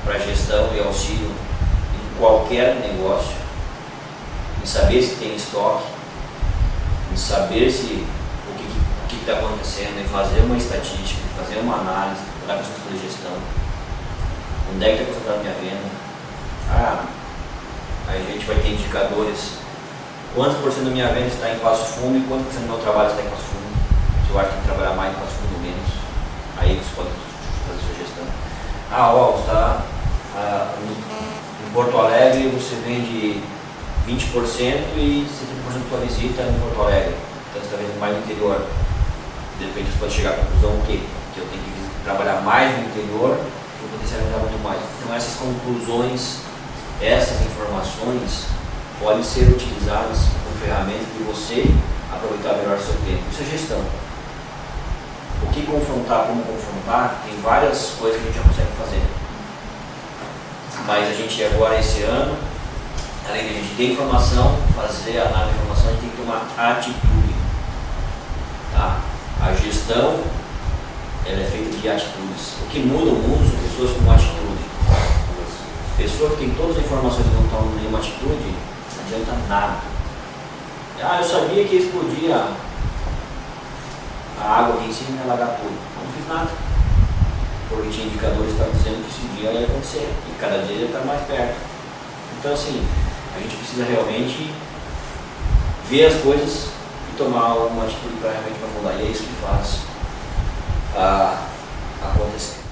para gestão e auxílio em qualquer negócio, em saber se tem estoque, em saber se o que está acontecendo, em fazer uma estatística, fazer uma análise, dar para de gestão, onde é que está concentrado a minha venda. Aí a gente vai ter indicadores, quantos por cento da minha venda está em Passo Fundo e quantos por cento do meu trabalho está em Passo Fundo. Se eu acho que tem que trabalhar mais em Passo Fundo ou menos, aí você pode fazer sua gestão. Está em Porto Alegre você vende 20% e 70% da sua visita em Porto Alegre. Então você está vendendo mais no interior. De repente você pode chegar à conclusão que eu tenho que trabalhar mais no interior e eu potencializar muito mais. Então essas conclusões, essas informações podem ser utilizadas como ferramenta de você aproveitar melhor o seu tempo. Isso é gestão. O que confrontar, como confrontar, tem várias coisas que a gente já consegue fazer. Mas a gente agora, esse ano, além de a gente ter informação, fazer a análise de informação, a gente tem que tomar atitude. Tá? A gestão, ela é feita de atitudes. O que muda o mundo são pessoas com atitude. Pessoa que tem todas as informações e não tomam nenhuma atitude, não adianta nada. Eu sabia que explodia a água aqui em cima e ia alagar tudo. Não fiz nada. Porque tinha indicadores que estavam dizendo que esse dia ia acontecer. E cada dia ia estar mais perto. Então assim, a gente precisa realmente ver as coisas e tomar alguma atitude para realmente mudar. E é isso que faz acontecer.